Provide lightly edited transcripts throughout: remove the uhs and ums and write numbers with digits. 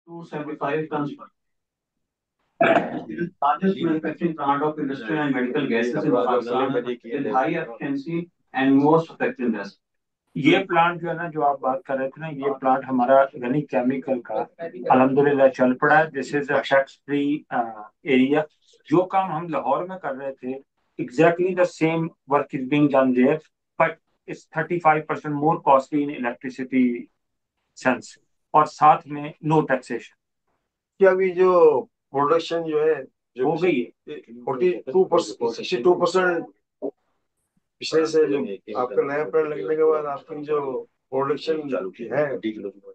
275 tons per largest manufacturing plant of industrial and medical gases in Pakistan with high efficiency and most effective gas. ये plant जो है ना, जो आप बात कर रहे थे ना, ये प्लांट हमारा गनी केमिकल का अल्हम्दुलिल्लाह चल पड़ा है। This is a tax free area. जो काम हम लाहौर में कर रहे थे, exactly the same work is being done there, but it's 35% more costly in electricity sense, और साथ में नो टैक्सेशन। क्या अभी जो प्रोडक्शन जो है हो गई है 42%, 62% पिछले से जो आपका नया प्लान लगने के बाद आपकी जो प्रोडक्शन है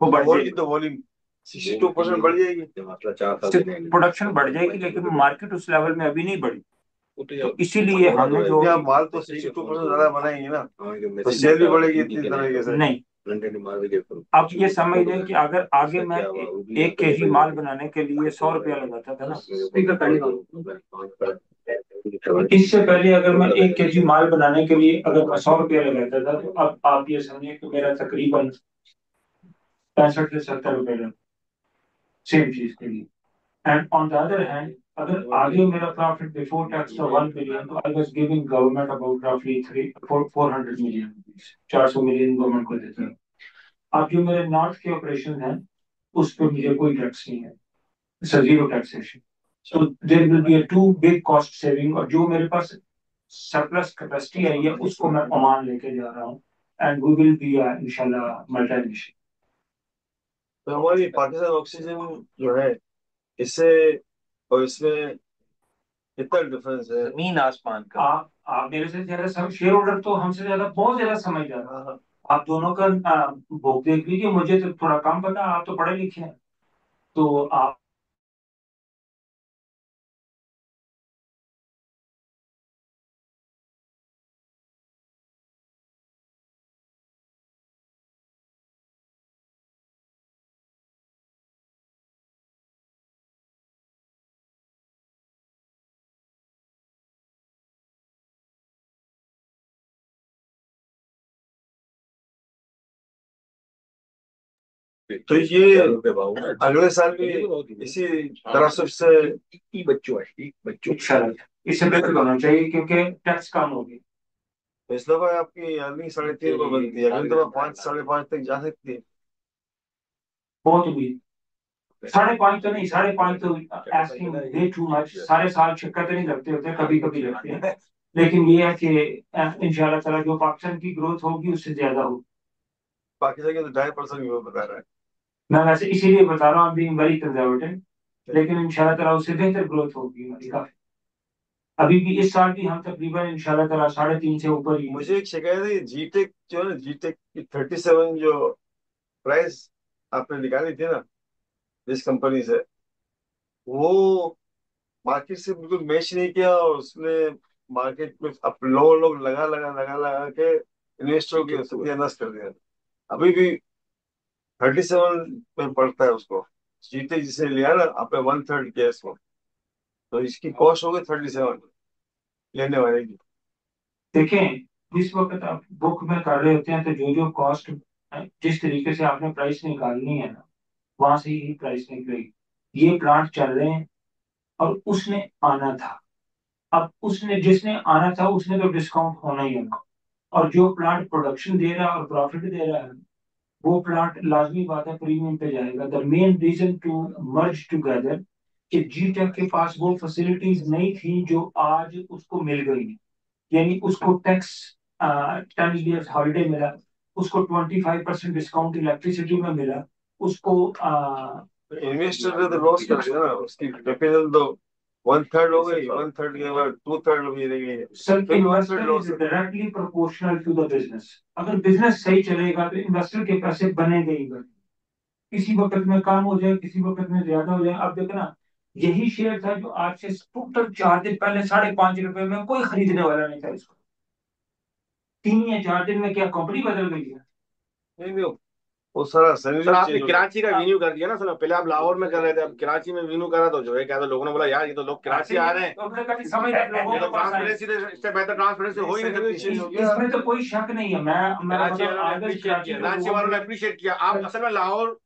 वो बढ़ जाएगी, तो वॉल्यूम 62% बढ़ जाएगी। प्रोडक्शन बढ़ जाएगी, लेकिन मार्केट उस लेवल में अभी नहीं बढ़ी। तो इसीलिए हमने जो माल तो 62% ज्यादा बनाएंगे ना, तो सेल भी बढ़ेगी इतनी तरीके से नहीं। अब ये समझ लें कि अगर आगे मैं 1 kg माल बनाने के लिए 100 रुपया लगाता था ना, इससे पहले अगर मैं 1 kg माल बनाने के लिए अगर मैं 100 रुपया लगाता था, तो अब आप ये समझिए कि मेरा तकरीबन 65 से 70 रुपये लगा सेम चीज के लिए। And on the other hand, अगर आगे मेरा प्रॉफिट बिफोर टैक्स था 1 बिलियन, तो I was giving government about रफली 400 मिलियन, 400 मिलियन गवर्नमेंट को देता है। अब जो मेरे नॉर्थ के ऑपरेशन हैं, उस पर मुझे कोई टैक्स नहीं है, जीरो टैक्सेशन। तो there will be a too big cost saving, और जो मेरे पास सरप्लस कैपेसिटी आई है उसको मैं ओमान लेके जा रहा हूँ, एंड वी विल बी इंशाल्लाह मल्टीनेशनल। तो हमारी पाकिस्तान ऑक्सीजन जो है, इससे और इसमें कितना डिफरेंस है? जमीन आसमान का। आप मेरे से ज्यादा शेयर होल्डर तो हमसे ज्यादा बहुत ज्यादा समझदार हैं। आप दोनों का भोग देख लीजिए, मुझे तो थोड़ा कम पता, आप तो पढ़े लिखे हैं, तो आप तो ये अगले साल भी इसी तरह से बच्चों इससे बेहतर होना चाहिए, क्योंकि टैक्स कम होगी। तो इस दफा आपकी अर्निंग 3.5 बनती है, अगली दफा 5, 5.5 तक जा सकती है। बहुत हुई 5.5 तो नहीं, 5.5 तो asking way too much। सारे साल चक्कर तो नहीं लगते होते, कभी कभी लगते हैं, लेकिन ये है कि इंशाल्लाह ताला जो पाकिस्तान की ग्रोथ होगी उससे ज्यादा होगी। पाकिस्तान के तो 2.5% भी वो बता रहा है। मैं वैसे इसीलिए बता रहा हूँ, बीइंग वेरी कंजर्वेटिव, लेकिन इंशाल्लाह ताला उससे बेहतर ग्रोथ होगी हमारी काफी। अभी भी इस साल भी हम तकरीबन इंशाल्लाह ताला 3.5 से ऊपर ही। मुझे एक शिकायत है, जीटेक जो है ना, जीटेक की 37 जो प्राइस आपने निकाली थी ना जिस कंपनी से, वो मार्केट से बिल्कुल मैच नहीं किया, और उसने मार्केट में अब लोग लगा के इन्वेस्टरों की सत्यानाश कर दिया। अभी भी 37 में पड़ता है उसको। जीते जिसने लिया ना, आपने 1/3 किया इसको, तो इसकी कॉस्ट हो गई 37 लेने वाले की। देखें, जिस वक्त आप बुक में कर रहे होते हैं, तो जो जो कॉस्ट जिस तरीके से आपने प्राइस निकालनी है ना, वहां से ही प्राइस निकलेगी। ये प्लांट चल रहे हैं और उसने आना था। अब उसने जिसने आना था उसने तो डिस्काउंट होना ही होना, और जो प्लांट प्रोडक्शन दे रहा है और प्रॉफिट दे रहा है, वो प्लांट लाजमी बात है प्रीमियम पे जाएगा। The main reason to merge together कि जी टेक के पास वो फैसिलिटीज नहीं थी जो आज उसको मिल गई है। यानी उसको टैक्स 10 years हॉलीडे मिला, उसको 25% डिस्काउंट इलेक्ट्रिसिटी में मिला, उसको इन्वेस्टर ने तो लॉस कर दिया ना, उसकी कैपिटल तो 1/3 हो गई, 1/3 के बाद 2/3 भी रह गई। Sir, investor is directly proportional to the business. अगर बिजनेस सही चलेगा तो इन्वेस्टर के पैसे बनेंगे ही बनेंगे। किसी वक्त में कम हो जाए, किसी वक्त में ज्यादा हो जाए। अब देखना, यही शेयर था जो आज से टोटल 4 दिन पहले 5.5 रुपए में कोई खरीदने वाला नहीं था इसको। 3 या 4 दिन में क्या कंपनी बदल गई है? नहीं, वो सारा सर आपने कराची का रिन्यू कर दिया ना सर, पहले आप लाहौर में कर रहे थे, अब कराची में रिन्यू करा, तो जो है क्या, तो लोगों ने बोला यार ये तो लोग कराची आ रहे हैं, ट्रांसपेरेंसी इससे बेहतर ट्रांसपेरेंसी हो ही नहीं सकती। इसमें तो कोई शक नहीं है। मैं कराची वालों ने अप्रिशिएट किया, आप असल में लाहौर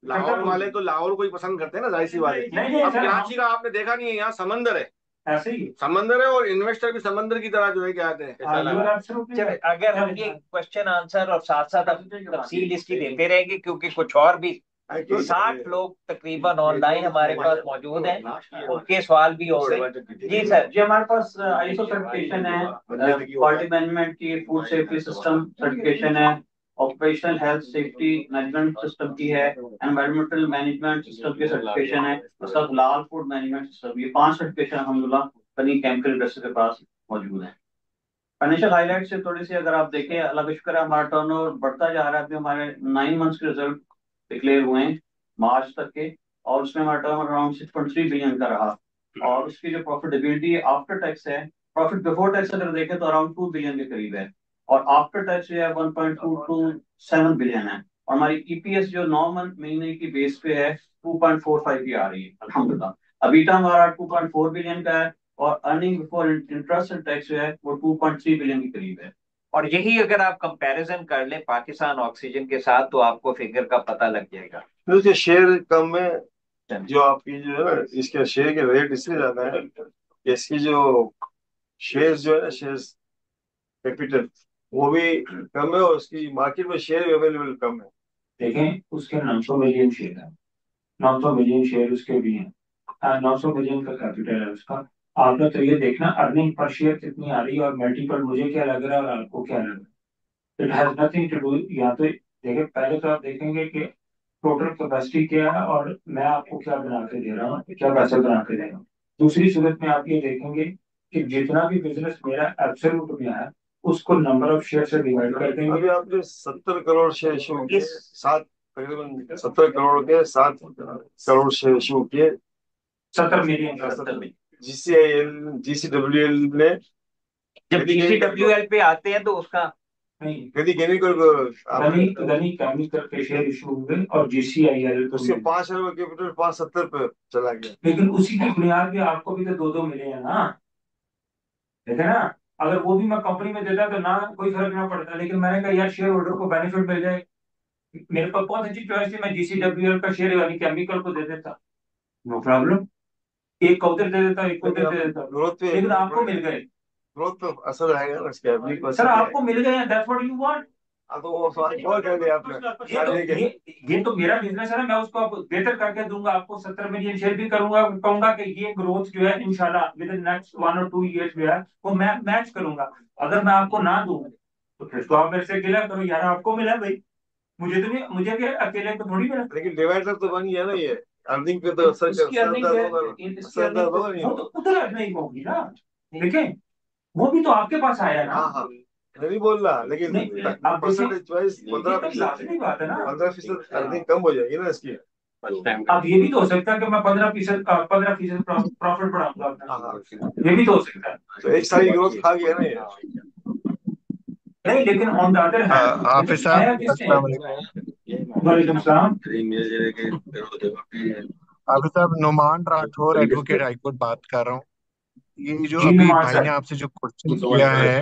लाहौर वाले तो लाहौर को ही पसंद करते हैं ना, जाहिर सी बात है। नहीं अब सर, कराची का आपने देखा नहीं है, यहाँ समंदर है, ऐसे ही समंदर है, और इन्वेस्टर भी समंदर की तरह जो है क्या कहते हैं, ऐसा लगा। चलिए, अगर हम ये क्वेश्चन आंसर और साथ साथ हम तफसील इसकी देते रहेंगे, क्योंकि कुछ और भी 60 लोग तकरीबन ऑनलाइन हमारे पास मौजूद हैं, उनके सवाल भी होंगे। जी सर। जी, हमारे पास आईएसओ सर्टिफिकेशन है, क्वालिटी मैनेजमेंट की, फूड सेफ्टी सिस्टम सर्टिफिकेशन है, operational health safety management system की है, एनवायरमेंटल मैनेजमेंट सिस्टम की सर्टिफिकेशन है, उसके बाद लाल फूड मैनेजमेंट सिस्टम, ये 5 सर्टिफिकेशन अल्हम्दुलिल्लाह बनी केमिकल इंडस्ट्री के पास मौजूद है। फाइनेंशियल हाईलाइट से थोड़ी सी अगर आप देखें, अल्लाह का शुक्र है हमारा टर्नओवर बढ़ता जा रहा है। अभी हमारे 9 मंथ्स के रिजल्ट डिक्लेयर हुए हैं मार्च तक के, और उसमें हमारा टर्नओवर अराउंड 6.3 बिलियन का रहा, और उसकी जो प्रॉफिटेबिलिटी आफ्टर टैक्स है, प्रॉफिट बिफोर टैक्स अगर देखें तो अराउंड 2 बिलियन के करीब है, और आफ्टर टैक्स जो है 1.227 बिलियन है, और हमारी ईपीएस जो 9 महीने की बेस पे है 2.45 की आ रही है अल्हम्दुलिल्लाह। अबीटा हमारा 2.4 बिलियन का है, और earning before interest and tax जो है वो 2.3 बिलियन के करीब है। और यही अगर आप कंपैरिजन कर लें पाकिस्तान ऑक्सीजन के साथ, तो आपको फिगर का पता लग जाएगा। तो उसके शेयर कम है, जो आपकी जो है ना, इसके शेयर के रेट इसलिए ज्यादा है कि इसकी जो शेयर जो है ना, शेयर कैपिटल वो भी कम है, और उसकी मार्केट में शेयर भी अवेलेबल कम है। देखें, उसके 900 मिलियन शेयर है, 900 मिलियन शेयर उसके भी हैं, 900 मिलियन का कैपिटल है उसका। आपने तो ये देखना अर्निंग पर शेयर कितनी आ रही है और मल्टीपल मुझे क्या लग रहा है और आपको क्या लग रहा है। It has nothing to do, यहाँ तो देखिए पहले तो आप देखेंगे कि टोटल कैपेसिटी क्या है और मैं आपको क्या बना के दे रहा हूँ, क्या पैसे बना के दे रहा हूँ। दूसरी सूरत में आप ये देखेंगे कि जितना भी बिजनेस मेरा एब्सोल्यूट में है उसको नंबर ऑफ शेयर से डिवाइड कर देंगे। अभी आपने 70 करोड़ शेयर इशू किए, तकरीबन 70 करोड़ के 7 करोड़ शेयर इशू किए, 70 मिलियन जीसीडब्ल्यूएल ने। जब जीसीडब्ल्यूएल पे आते हैं तो उसका नहीं, गनी केमिकल गनी केमिकल के शेयर इशू हुए और जीसीआईएल उसके 5 अरब कैपिटल 570 पे चला गया। लेकिन उसी की बुनियाद पे आपको भी तो 2-2 मिले हैं ना, देखे ना। अगर वो भी मैं कंपनी में देता तो ना कोई फर्क ना पड़ता, लेकिन मैंने कहा यार शेयर होल्डर को बेनिफिट मिल जाए, मेरे पास बहुत अच्छी चॉइस थी, मैं जीसीडब्ल्यूएल का शेयर यानी केमिकल को दे देता, नो प्रॉब्लम, एक को उधर दे देता, एक को उधर दे देता, ग्रोथ पे लेकिन आपको मिल गए। ग्रोथ पे असर आएगा ना उसके, अभी सर आपको मिल गए, दैट्स व्हाट यू वांट। तो वो सवाल कर दिया आपने। ये तो मेरा बिजनेस है ना, मैं उसको अब बेहतर करके दूंगा आपको, 70 मिलियन शेयर भी करूंगा, कहूंगा कि ये ग्रोथ जो है इंशाल्लाह विद इन नेक्स्ट 1 और 2 इयर्स जो है वो मैं मैच करूंगा। अगर मैं आपको ना दूं तो फिर तो आप मेरे से गिला करो, यार आपको मिला भाई, मुझे तो नहीं, मुझे क्या अकेले को थोड़ी मिला। लेकिन डिवाइडर तो बन गया ना, ये अर्निंग पे तो असर वो तो उधर नहीं होगी ना, देखें वो भी तो आपके पास आया ना। हाँ, मैं नहीं बोल रहा, लेकिन परसेंटेज वाइज 15% बात है ना, 15% अर्निंग कम हो जाएगी ना इसकी। अब ये भी तो हो सकता है कि मैं 15% प्रॉफिट बढ़ाऊंगा अपना, ये भी तो हो सकता है। तो एक साल की ग्रोथ खा गया ना ये। नहीं, लेकिन ऑन द अदर हैंड हाफिज साहब अस्सलाम वालेकुम। वालेकुम सलाम। हाफिज साहब, नुमान राठौर एडवोकेट हाईकोर्ट बात कर रहा हूँ। ये जो जी अभी नुमान भाई सर, ने आपसे जो क्वेश्चन किया है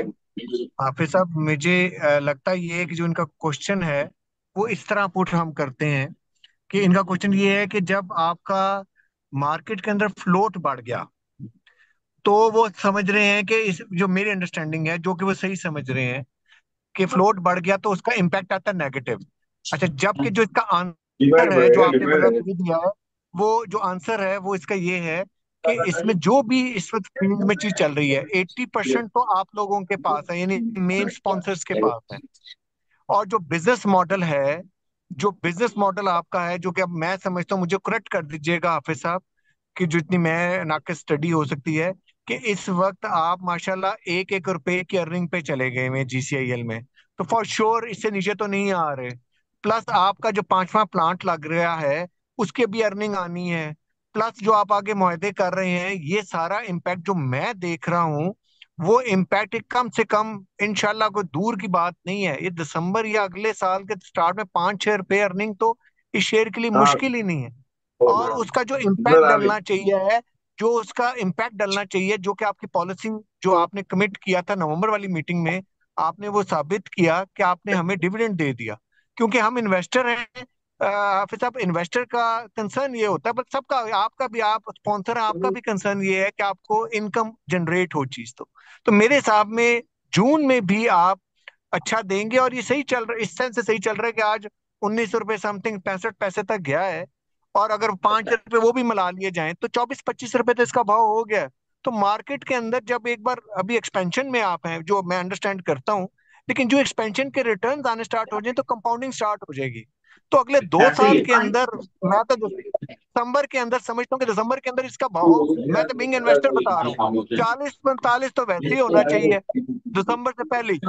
हाफिज साहब, मुझे लगता है ये कि जो इनका क्वेश्चन है वो इस तरह पुट हम करते हैं कि इनका क्वेश्चन ये है कि जब आपका मार्केट के अंदर फ्लोट बढ़ गया तो वो समझ रहे हैं कि इस जो मेरी अंडरस्टैंडिंग है, जो कि वो सही समझ रहे हैं कि फ्लोट बढ़ गया तो उसका इम्पैक्ट आता है नेगेटिव। अच्छा, जबकि जो इसका आंसर है जो आपने मतलब ये दिया है, वो जो आंसर है वो इसका ये है कि इसमें जो भी इस वक्त फील्ड में चीज चल रही है 80% तो आप लोगों के पास है, यानी मेन स्पॉन्सर्स के पास है। और जो बिजनेस मॉडल है, जो बिजनेस मॉडल आपका है, जो कि अब मैं समझता हूँ, मुझे करेक्ट कर दीजिएगा हाफिज साहब, कि जितनी मैं नाकिस स्टडी हो सकती है, कि इस वक्त आप माशाल्लाह 1-1 रुपए की अर्निंग पे चले गए हैं जीसीआईएल में, तो फॉर श्योर इससे नीचे तो नहीं आ रहे। प्लस आपका जो 5वां प्लांट लग रहा है उसके भी अर्निंग आनी है, प्लस जो आप आगे मुआहदे कर रहे हैं, ये सारा इम्पैक्ट जो मैं देख रहा हूँ वो इम्पैक्ट कम से कम इंशाल्लाह कोई दूर की बात नहीं है, ये दिसंबर या अगले साल के स्टार्ट में 5-6 रुपए अर्निंग तो इस शेयर के लिए मुश्किल ही नहीं है। और उसका जो इम्पैक्ट डलना चाहिए है, जो उसका इम्पैक्ट डलना चाहिए, जो कि आपकी पॉलिसी जो आपने कमिट किया था नवंबर वाली मीटिंग में, आपने वो साबित किया कि आपने हमें डिविडेंड दे दिया, क्योंकि हम इन्वेस्टर हैं, हाफिज साहब, इन्वेस्टर का कंसर्न ये होता है, बट सबका, आपका भी, आप स्पॉन्सर हैं, आपका भी कंसर्न ये है कि आपको इनकम जनरेट हो चीज। तो मेरे हिसाब में जून में भी आप अच्छा देंगे, और ये सही चल रहा है, इस सेंस से सही चल रहा है कि आज 19 रुपए समथिंग 65 पैसे तक गया है, और अगर 5 रुपए वो भी मिला लिए जाएं तो 24-25 रुपए तो इसका भाव हो गया है। तो मार्केट के अंदर जब एक बार, अभी एक्सपेंशन में आप हैं जो मैं अंडरस्टैंड करता हूँ, लेकिन जो एक्सपेंशन के रिटर्न आने स्टार्ट हो जाए तो कंपाउंडिंग स्टार्ट हो जाएगी। तो अगले 2 साल के अंदर, मैं तो दिसंबर के अंदर समझता हूँ कि दिसंबर के अंदर इसका भाव, मैं तो बिंग इन्वेस्टर बता रहा हूँ, 40-45 तो वैसे ही होना चाहिए दिसंबर से पहले ही।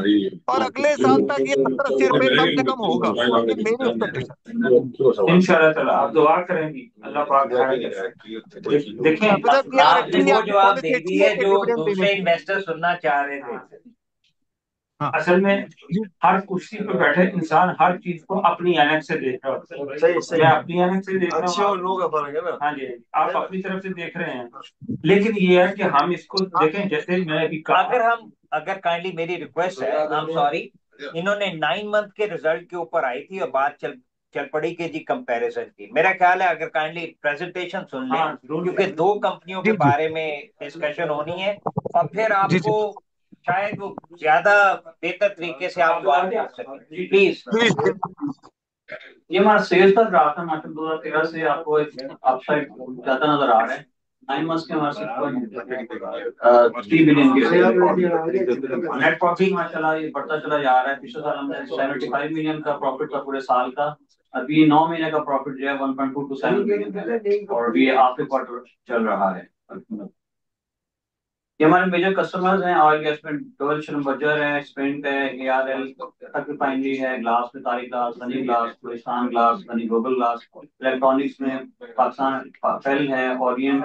और अगले साल तक ये 70-80 रुपए कम से कम होगा, ये मेरी एक्सपेक्टेशन। इंशाल्लाह ताला आप दुआ करेंगी, अल्लाह पाक देखिए। हाफिज साहब, ये और आपने अच्छी, वो आपकी जवाब पॉलिसी दे दी अच्छी है है कि जो डिविडेंड देने दूसरे की। इन्वेस्टर सुनना चाह रहे थे। हाँ असल में जी हर कुर्सी पे बैठे इंसान हर चीज को अपनी ऐनक से देख रहा होता है। सही सही, मैं अपनी ऐनक से देख रहा अच्छे हूँ, और लो का फर्क है ना। हाँ जी, आप अपनी तरफ से देख रहे हैं, लेकिन ये है कि हम इसको देखें, जैसे मैं अभी कहा। अगर काइंडली मेरी रिक्वेस्ट है, आई एम सॉरी, इन्होंने 9 मंथ के रिजल्ट के ऊपर आई थी और बात चल पड़ी कि जी कंपैरिजन की। मेरा ख्याल है अगर काइंडली प्रेजेंटेशन सुन लें, क्योंकि 2 कंपनियों के जी जी बारे में डिस्कशन होनी है, और फिर जी जी आपको शायद वो ज्यादा बेहतर तरीके से आप बात कर सकें। प्लीज। प्लीज। ये हमारा सेल्स का ग्राफ है मार्च 2013 से आपको अपसाइड ज्यादा नजर आ रहा है। 9 मंथ्स के हमारे 6.3 बिलियन नेट प्रॉफिट माशाल्लाह ये बढ़ता चला जा रहा है। पिछले साल हमने 75 मिलियन का प्रॉफिट था पूरे साल का, अभी 9 महीने का प्रॉफिट जो है 1.2 to 7 बिलियन है, और अभी आखिरी क्वार्टर चल रहा है। ये हमारे मेजर कस्टमर्स हैं, ऑयल गैस में डोल बजर है, स्पेंट है, एआरएल तक रिफाइनरी है, ग्लास में तारी glass, Sunny glass, Gulistan glass, Sunny global glass, electronics में पाकिस्तान फेल है, ओरिएंट,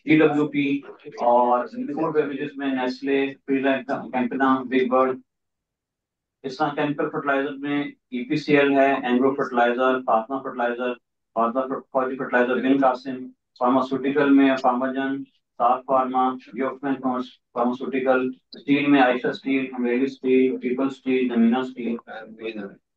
डीडब्ल्यूपी, और फूड बेवरेजेस में नेस्ले, कैंपना, बिग बर्ड। इस तरह केमिकल फर्टिलाइजर में ईपीसीएल है, Engro fertiliser, Fatima fertiliser, Fatima fertiliser, Bin Qasim. Pharmaceutical में फार्माजन, साफ फार्मा, यूफमेन फार्मास्यूटिकल। स्टील में आयशा स्टील, अमेरिकी स्टील, पीपल स्टील, नमीना स्टील।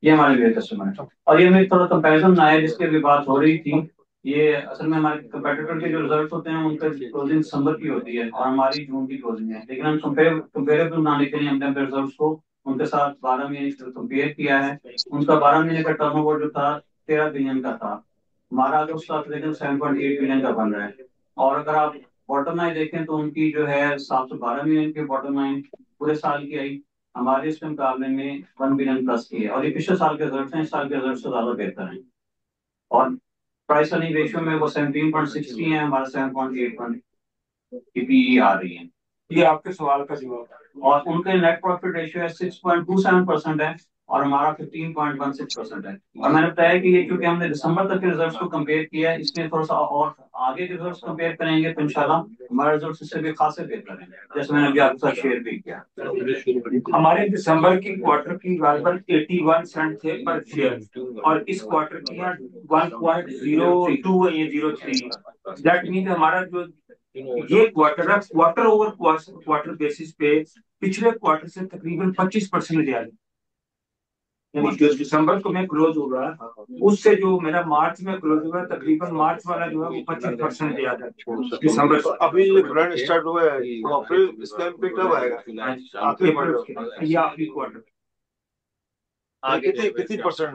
ये हमारे लिए कस्टमर है। और ये में थोड़ा कंपैरिजन आया जिसके भी बात हो रही थी। ये असल में हमारे कंपेटिटर के जो रिजल्ट होते हैं उनका क्लोजिंग दिसंबर की होती है और हमारी जून की क्लोजिंग है, लेकिन हम कंपेरेबल बनाने के लिए हमने अपने रिजल्ट को उनके साथ 12 महीने से कंपेयर किया है। उनका 12 महीने का टर्नओवर जो था 13 बिलियन का था, हमारा अगर उसका 7.8 बिलियन का बन रहा है। और अगर आप बॉटम लाइन देखें तो उनकी जो है 712 मिलियन की बॉटम लाइन पूरे साल की आई, हमारे इसके मुकाबले में 1 बिलियन प्लस की है। और ये पिछले साल के रिजल्ट हैं, इस साल के रिजल्ट से ज्यादा बेहतर हैं। और प्राइस अर्निंग रेशियो में वो 17.60 है, हमारा 7.81 की पीई आ रही है। ये आपके सवाल का जवाब है। और उनके नेट प्रॉफिट रेशियो है 6.27% है, और हमारा 15.16% है। और मैंने बताया कि ये क्योंकि हमने दिसंबर तक के रिजल्ट्स को कंपेयर किया है, इसलिए थोड़ा सा और आगे के रिजल्ट्स कंपेयर करेंगे तो इंशाल्लाह हमारे रिजल्ट्स इससे भी खासे बेहतर हैं, जैसे मैंने अभी आपके साथ शेयर भी किया। हमारे दिसंबर की क्वार्टर की गालबन 81 सेंट थे पर शेयर, और इस क्वार्टर की है 1.02 या 03। दैट मीन हमारा जो ये क्वार्टर है, क्वार्टर ओवर क्वार्टर बेसिस पे पिछले क्वार्टर से तकरीबन 25% ज्यादा, यानी जो दिसंबर को मैं क्लोज हो रहा है उससे जो मेरा मार्च में क्लोज हुआ तकरीबन मार्च वाला जो है वो 25% ज्यादा दिसंबर से। अभी जो ब्रांड स्टार्ट हुआ है वो अप्रैल, इसका इम्पैक्ट कब आएगा? आखिरी क्वार्टर, ये आखिरी क्वार्टर कितनी परसेंट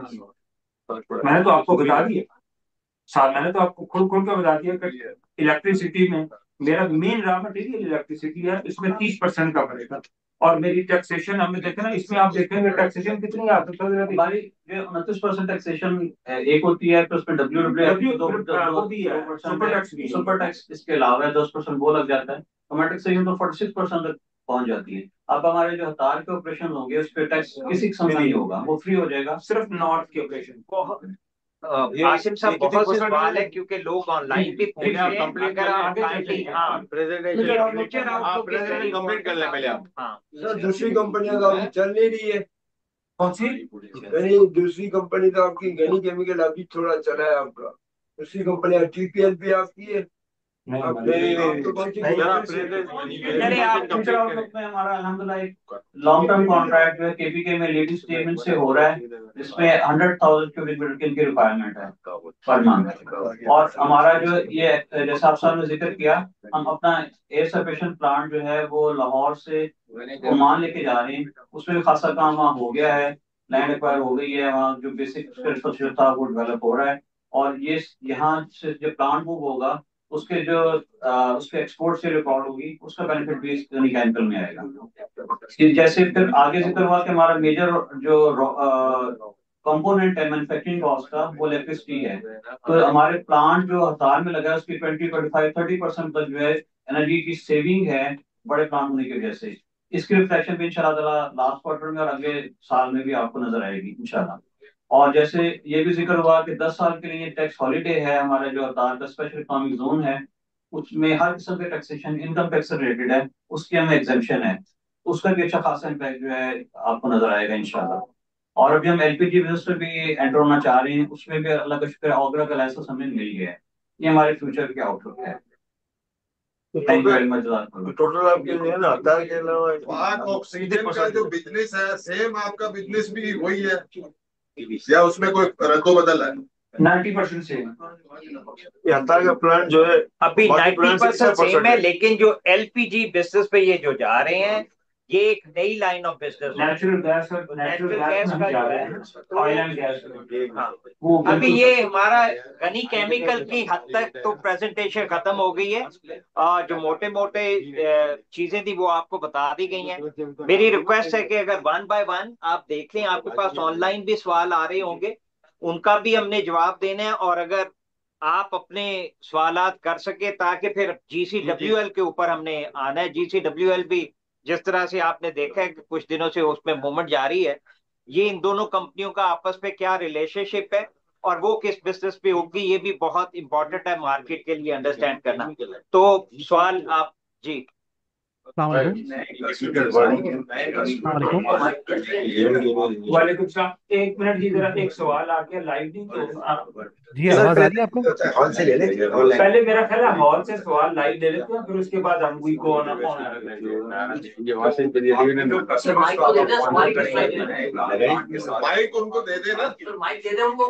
मैंने तो आपको बता दिया, साल मैंने तो आपको खुल खुल कर बता दिया कि इलेक्ट्रिसिटी में मेरा मेन रॉ मटेरियल इलेक्ट्रिसिटी है, इसमें 30% का पड़ेगा। और मेरी टैक्सेशन हमने देखा ना, इसमें आप देखेंगे टैक्सेशन कितनी आ सकती है। हमारी जो 29% टैक्सेशन एक होती है, तो उसमें सुपर टैक्स इसके अलावा 10% वो लग जाता है, तो हमारी टैक्सेशन तो 46% तक पहुंच जाती है। अब हमारे जो हतार के ऑपरेशन होंगे उस पर टैक्स किसी किस्म का नहीं होगा, वो फ्री हो जाएगा, सिर्फ नॉर्थ के ऑपरेशन। आसिम साहब बहुत से सवाल है क्योंकि लोग ऑनलाइन भी पूछ रहे हैं, अगर आप प्रेजेंटेशन कंप्लीट कर ले पहले आप। हाँ सर, दूसरी कंपनियां तो आपकी चल नहीं रही है। कौन सी? गनी, दूसरी कंपनी तो आपकी गनी केमिकल अभी थोड़ा चला है आपका। दूसरी कंपनियां टीपीएल भी आपकी है। हमारा अल्हम्दुलिल्लाह एक लॉन्ग टर्म कॉन्ट्रैक्ट जो है केपीके में लेडीज पेमेंट से हो रहा है, इसमें 100,000 क्यूबिक मीटर की रिक्वायरमेंट है पर मंथ। और हमारा जो ये जैसा आप साहब ने जिक्र किया, हम अपना एयर सेपरेशन प्लांट जो है वो लाहौर से ओमान लेके जा रहे हैं। उसमें भी खासा काम वहाँ हो गया है, लैंड एक्वायर हो गई है, वहाँ जो बेसिक इंफ्रास्ट्रक्चर था वो डेवलप हो रहा है। और ये यहाँ से जो प्लांट मूव होगा उसके जो उसके एक्सपोर्ट से रिकॉर्ड होगी, उसका बेनिफिट भी इस केमिकल में आएगा। जैसे फिर आगे जिक्र हुआ कि हमारा मेजर जो कंपोनेंट है मैन्युफैक्चरिंग कॉस्ट का वो इलेक्ट्रिसिटी है। तो हमारे प्लांट जो हड़ताल में लगा है उसकी 20, 25, 30% तक जो है एनर्जी की सेविंग है बड़े प्लांट होने की वजह से। इसकी रिफ्लेक्शन भी इंशाल्लाह लास्ट क्वार्टर में और अगले साल में भी आपको नजर आएगी इंशाल्लाह। और जैसे ये भी जिक्र हुआ कि 10 साल के लिए टैक्स हॉलीडे है, हमारा जो हड़ताल का स्पेशल इकोनॉमिक जोन है उसमें हर किस्म के टैक्सेशन इनकम टैक्स से रिलेटेड है, उसकी हमें एग्जेम्पशन है। उसका भी अच्छा खासा इम्पैक्ट जो है आपको नजर आएगा इंशाल्लाह। और अभी हम एलपीजी बिजनेस में भी एंटर होना चाह रहे हैं, उसमें भी अल्लाह का शुक्र है ऑगरा का लाइसेंस हमें मिल गया है। ये हमारे फ्यूचर के आउटलुक है। Thank you very much. Total आपके लिए ना हड़ताल के अलावा ऑक्सीजन का जो बिजनेस है सेम आपका बिजनेस भी वही है या उसमें कोई रद्दो बदल है? 90% सेम। ये हड़ताल का प्लान जो है अभी बाकी प्लान 90% सेम 60% है, लेकिन जो एलपीजी बिजनेस पे ये जो जा रहे हैं ये एक नई लाइन ऑफ बिजनेस है। नेचुरल गैस का जा जो रहे है हैं, ऑयल एंड गैस। हाँ, वो अभी ये हमारा गनी केमिकल की हद तक तो प्रेजेंटेशन खत्म हो गई है। जो मोटे मोटे चीजें थी वो आपको बता दी गई हैं। मेरी रिक्वेस्ट है कि अगर वन बाय वन आप देख लें, आपके पास ऑनलाइन भी सवाल आ रहे होंगे, उनका भी हमने जवाब देना है। और अगर आप अपने सवालात कर सके ताकि फिर जीसीडब्ल्यूएल के ऊपर हमने आना है। जीसीडब्ल्यूएल भी जिस तरह से आपने देखा है कि कुछ दिनों से उसमें मूवमेंट जारी है, ये इन दोनों कंपनियों का आपस में क्या रिलेशनशिप है और वो किस बिजनेस पे होगी, ये भी बहुत इंपॉर्टेंट है मार्केट के लिए अंडरस्टैंड करना। तो सवाल आप जी। वालेकुम सलाम। एक मिनट जी, जरा एक सवाल आ गया लाइव नहीं तो आप जी आवाज आ रही है आपको? हॉल से ले ले पहले मेरा ख्याल है हॉल से सवाल लाइव ले लेते हैं, फिर उसके बाद हम वी को ऑन माइक उनको दे देना। माइक दे दे उनको।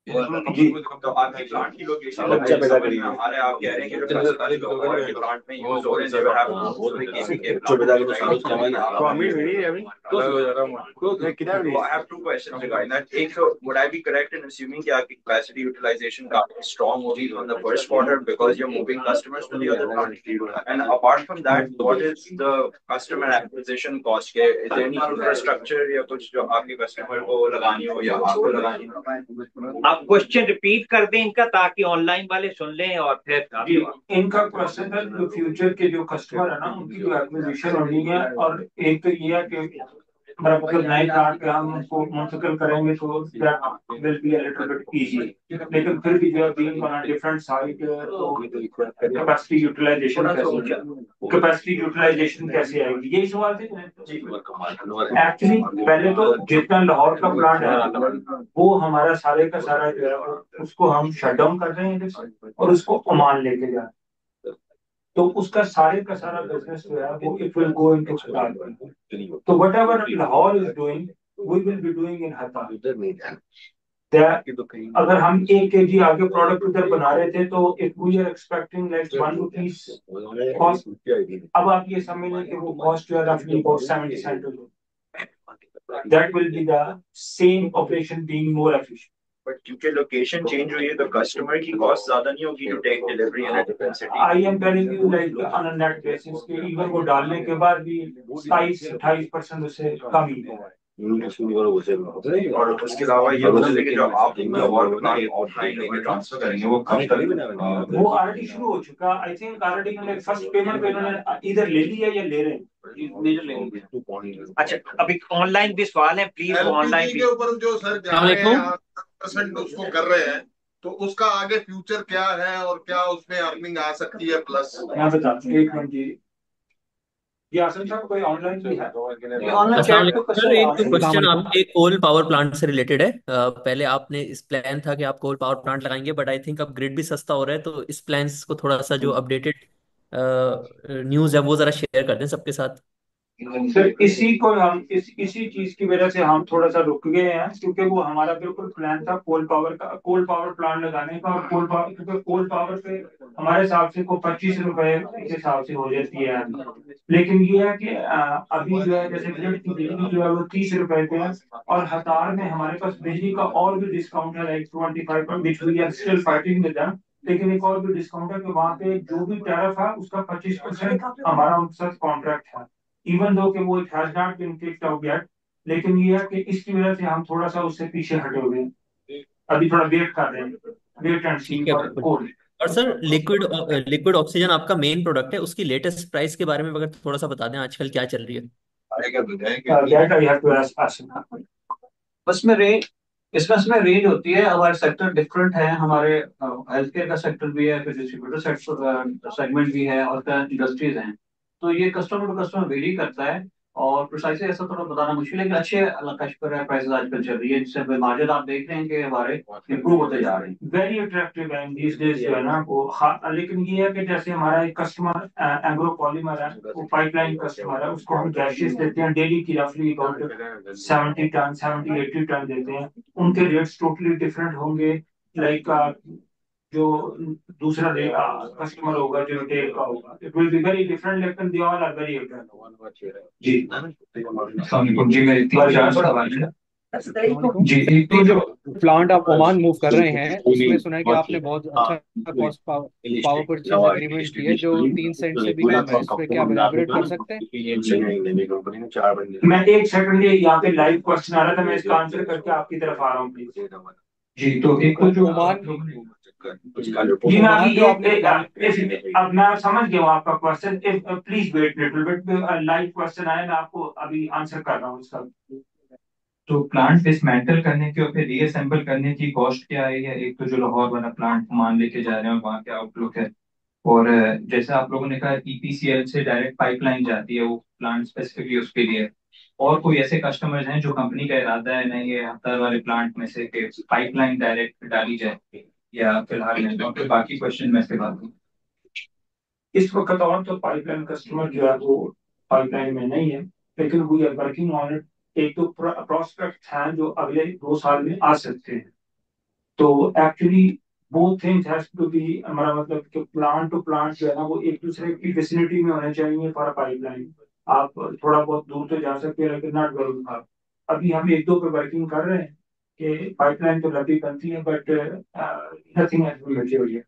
तो आपकी प्लांट की लोकेशन हमारे आप कह रहे हैं कि जो प्लांट में यूज हो रहे हैं I have two questions regarding that. एक, would I be correct in assuming कि आपकी capacity utilization काफी strong होगी on the first quarter because you're moving customers to the other plant? And apart from that, what is the customer acquisition cost? Is there any infrastructure या कुछ जो आपके customer को लगानी हो या आपको लगानी हो? आप क्वेश्चन रिपीट कर दें इनका ताकि ऑनलाइन वाले सुन लें और फिर इनका क्वेश्चन है जो फ्यूचर के जो कस्टमर है ना उनकी जो एक्विजिशन होनी है। और एक तो ये है कि मतलब नए प्लांट पे हम उनको मुंतकिल करेंगे तो will be a little bit easy, लेकिन फिर भी जो being on a different site तो कैपेसिटी यूटिलाइजेशन कैसे आएगी, यही सवाल थे। एक्चुअली पहले तो जितना लाहौर का प्लांट है वो हमारा सारे का सारा जो है उसको हम शट डाउन कर रहे हैं और उसको ओमान लेके जा रहे हैं। तो उसका सारे का सारा बिजनेस जो है वो इट विल गो इनटू हड़ताल। तो whatever Lahore is doing we will be doing in हड़ताल। अगर हम 1 kg आगे प्रोडक्ट उधर बना रहे थे तो if we are expecting like 1 rupees cost, अब आप ये समझ लें कि वो कॉस्ट जो है रफली about 70 cent. That will be the same operation being more efficient. But क्योंकि लोकेशन चेंज हुई है तो कस्टमर की कॉस्ट ज्यादा नहीं होगी to take delivery in a different city. I am telling you like on a net basis के इवन को डालने के बाद भी 27-28% उससे कम ही है। और उसके अलावा ये मुझे कि जो आप ऑफलाइन ट्रांसफर करेंगे वो कब तक? वो ऑलरेडी शुरू हो चुका। आई थिंक ऑलरेडी उन्होंने फर्स्ट पेमेंट पे इन्होंने इधर ले लिया या ले रहे हैं, मेजर ले लिया। अच्छा, अभी ऑनलाइन भी सवाल है, प्लीज ऑनलाइन के ऊपर जो सर जा रहे हैं 10% उसको कर रहे हैं तो उसका आगे फ्यूचर क्या है और क्या उसमें अर्निंग आ सकती है प्लस? मैं बताता हूं, एक मिनट जी। ये आसन साहब कोई ऑनलाइन भी है? सर एक तो क्वेश्चन आपके कोल पावर प्लांट से रिलेटेड है। पहले आपने इस प्लान था कि आप कोल पावर प्लांट लगाएंगे, बट आई थिंक अब ग्रिड भी सस्ता हो रहा है, तो इस प्लान्स को थोड़ा सा जो अपडेटेड न्यूज़ है वो जरा शेयर कर दें सबके साथ। सर इसी चीज की वजह से हम थोड़ा सा रुक गए हैं, क्योंकि वो हमारा बिल्कुल प्लान था कोल पावर प्लांट लगाने का। और कोल पावर पे हमारे हिसाब से को 25 रुपए के हिसाब से हो जाती है। लेकिन ये है कि अभी जो है जैसे ग्रिड की बिजली जो है वो 30 रुपए पे है, और हतार में हमारे पास बिजली का और भी डिस्काउंट है, like 25, which we are still fighting with them. लेकिन एक और भी डिस्काउंट है कि वहाँ पे जो भी टैरिफ है उसका 25% हमारा उनके साथ कॉन्ट्रैक्ट है, इवन दो कि वो it has not been kicked out yet. लेकिन ये है कि इसकी वजह से हम थोड़ा सा उससे पीछे हटे हुए हैं, अभी थोड़ा वेट कर रहे हैं, वेट एंड सी ठीक है। For coal. और सर लिक्विड ऑक्सीजन आपका मेन प्रोडक्ट है, उसकी लेटेस्ट प्राइस के बारे में अगर थोड़ा सा बता दें आजकल क्या चल रही है। That I have to ask. उसमें रेंज इसमें रेंज होती है। हमारे सेक्टर डिफरेंट है, हमारे हेल्थ केयर का सेक्टर भी है, फिर डिस्ट्रीब्यूटर सेक्टर सेगमेंट भी है, और इंडस्ट्रीज हैं। तो ये कस्टमर टू कस्टमर वेरी करता है, और प्रिसाइसली ऐसा थोड़ा बताना मुश्किल है, लेकिन अच्छे अल्लाह का शुक्र है प्राइसेस आजकल चल रही है, जिससे मार्जिन आप देख रहे हैं कि हमारे इंप्रूव होते जा रहे हैं। वेरी अट्रैक्टिव है दिस डेज जो है ना वो। लेकिन ये है कि जैसे हमारा एक कस्टमर एग्रो पॉलीमर है, वो पाइपलाइन कस्टमर है, उसको हम गैसेस देते हैं डेली की रफली अबाउट 70 80 टन देते हैं। उनके रेट्स टोटली डिफरेंट होंगे, लाइक जो दूसरा कस्टमर होगा जो रिटेल का होगा, it will be very different, लेकिन दे ऑल आर वेरी जी। अस्सलाम वालेकुम जी, मेरे 3-4 सवाल हैं। जी, एक तो जो प्लांट आप ओमान मूव कर रहे हैं उसमें सुना है कि आपने बहुत अच्छा कॉस्ट पावर परचेज एग्रीमेंट किया है जो 3 सेंट से भी कम है। इस पे क्या आप एलाबोरेट कर सकते हैं? मैं एक सेकंड, ये यहाँ पे लाइव क्वेश्चन आ रहा था, मैं इसका आंसर करके आपकी तरफ आ रहा हूँ प्लीज। जी, तो एक तो जो ओमान जी मैं अभी अब मैं समझ गया हूँ आपका question. Please wait little bit, live question आया, मैं आपको अभी आंसर कर रहा हूँ इसका। तो प्लांट डिसमेंटल करने की और फिर रीअसेंबल करने की कॉस्ट क्या है, या एक तो जो लाहौर वाला प्लांट मान लेके जा रहे हैं और वहाँ क्या आउटलुक है। और जैसे आप लोगों ने कहा ईपीसीएल से डायरेक्ट पाइपलाइन जाती है, वो प्लांट स्पेसिफिकली उसके लिए है। और कोई ऐसे कस्टमर्स हैं जो कंपनी का इरादा है नहीं ये हफ्ता वाले प्लांट में से पाइपलाइन डायरेक्ट डाली जाए, या फिलहाल नहीं? तो फिर बाकी क्वेश्चन मैं इसके बाद इस वक्त और तो पाइपलाइन कस्टमर जो है वो पाइपलाइन में नहीं है, लेकिन we are working on it. एक तो प्रोस्पेक्ट हैं जो अगले 2 साल में आ सकते हैं। तो actually both things has to be, हमारा मतलब कि प्लांट टू प्लांट जो है ना वो एक दूसरे की विसिनिटी में होने चाहिए फॉर पाइपलाइन। आप थोड़ा बहुत दूर तो जा सकते हैं, लेकिन नॉट वेरी फार। अभी हम 1-2 पे वर्किंग कर रहे हैं कि पाइपलाइन तो लंबी बनती है, but nothing has been matured.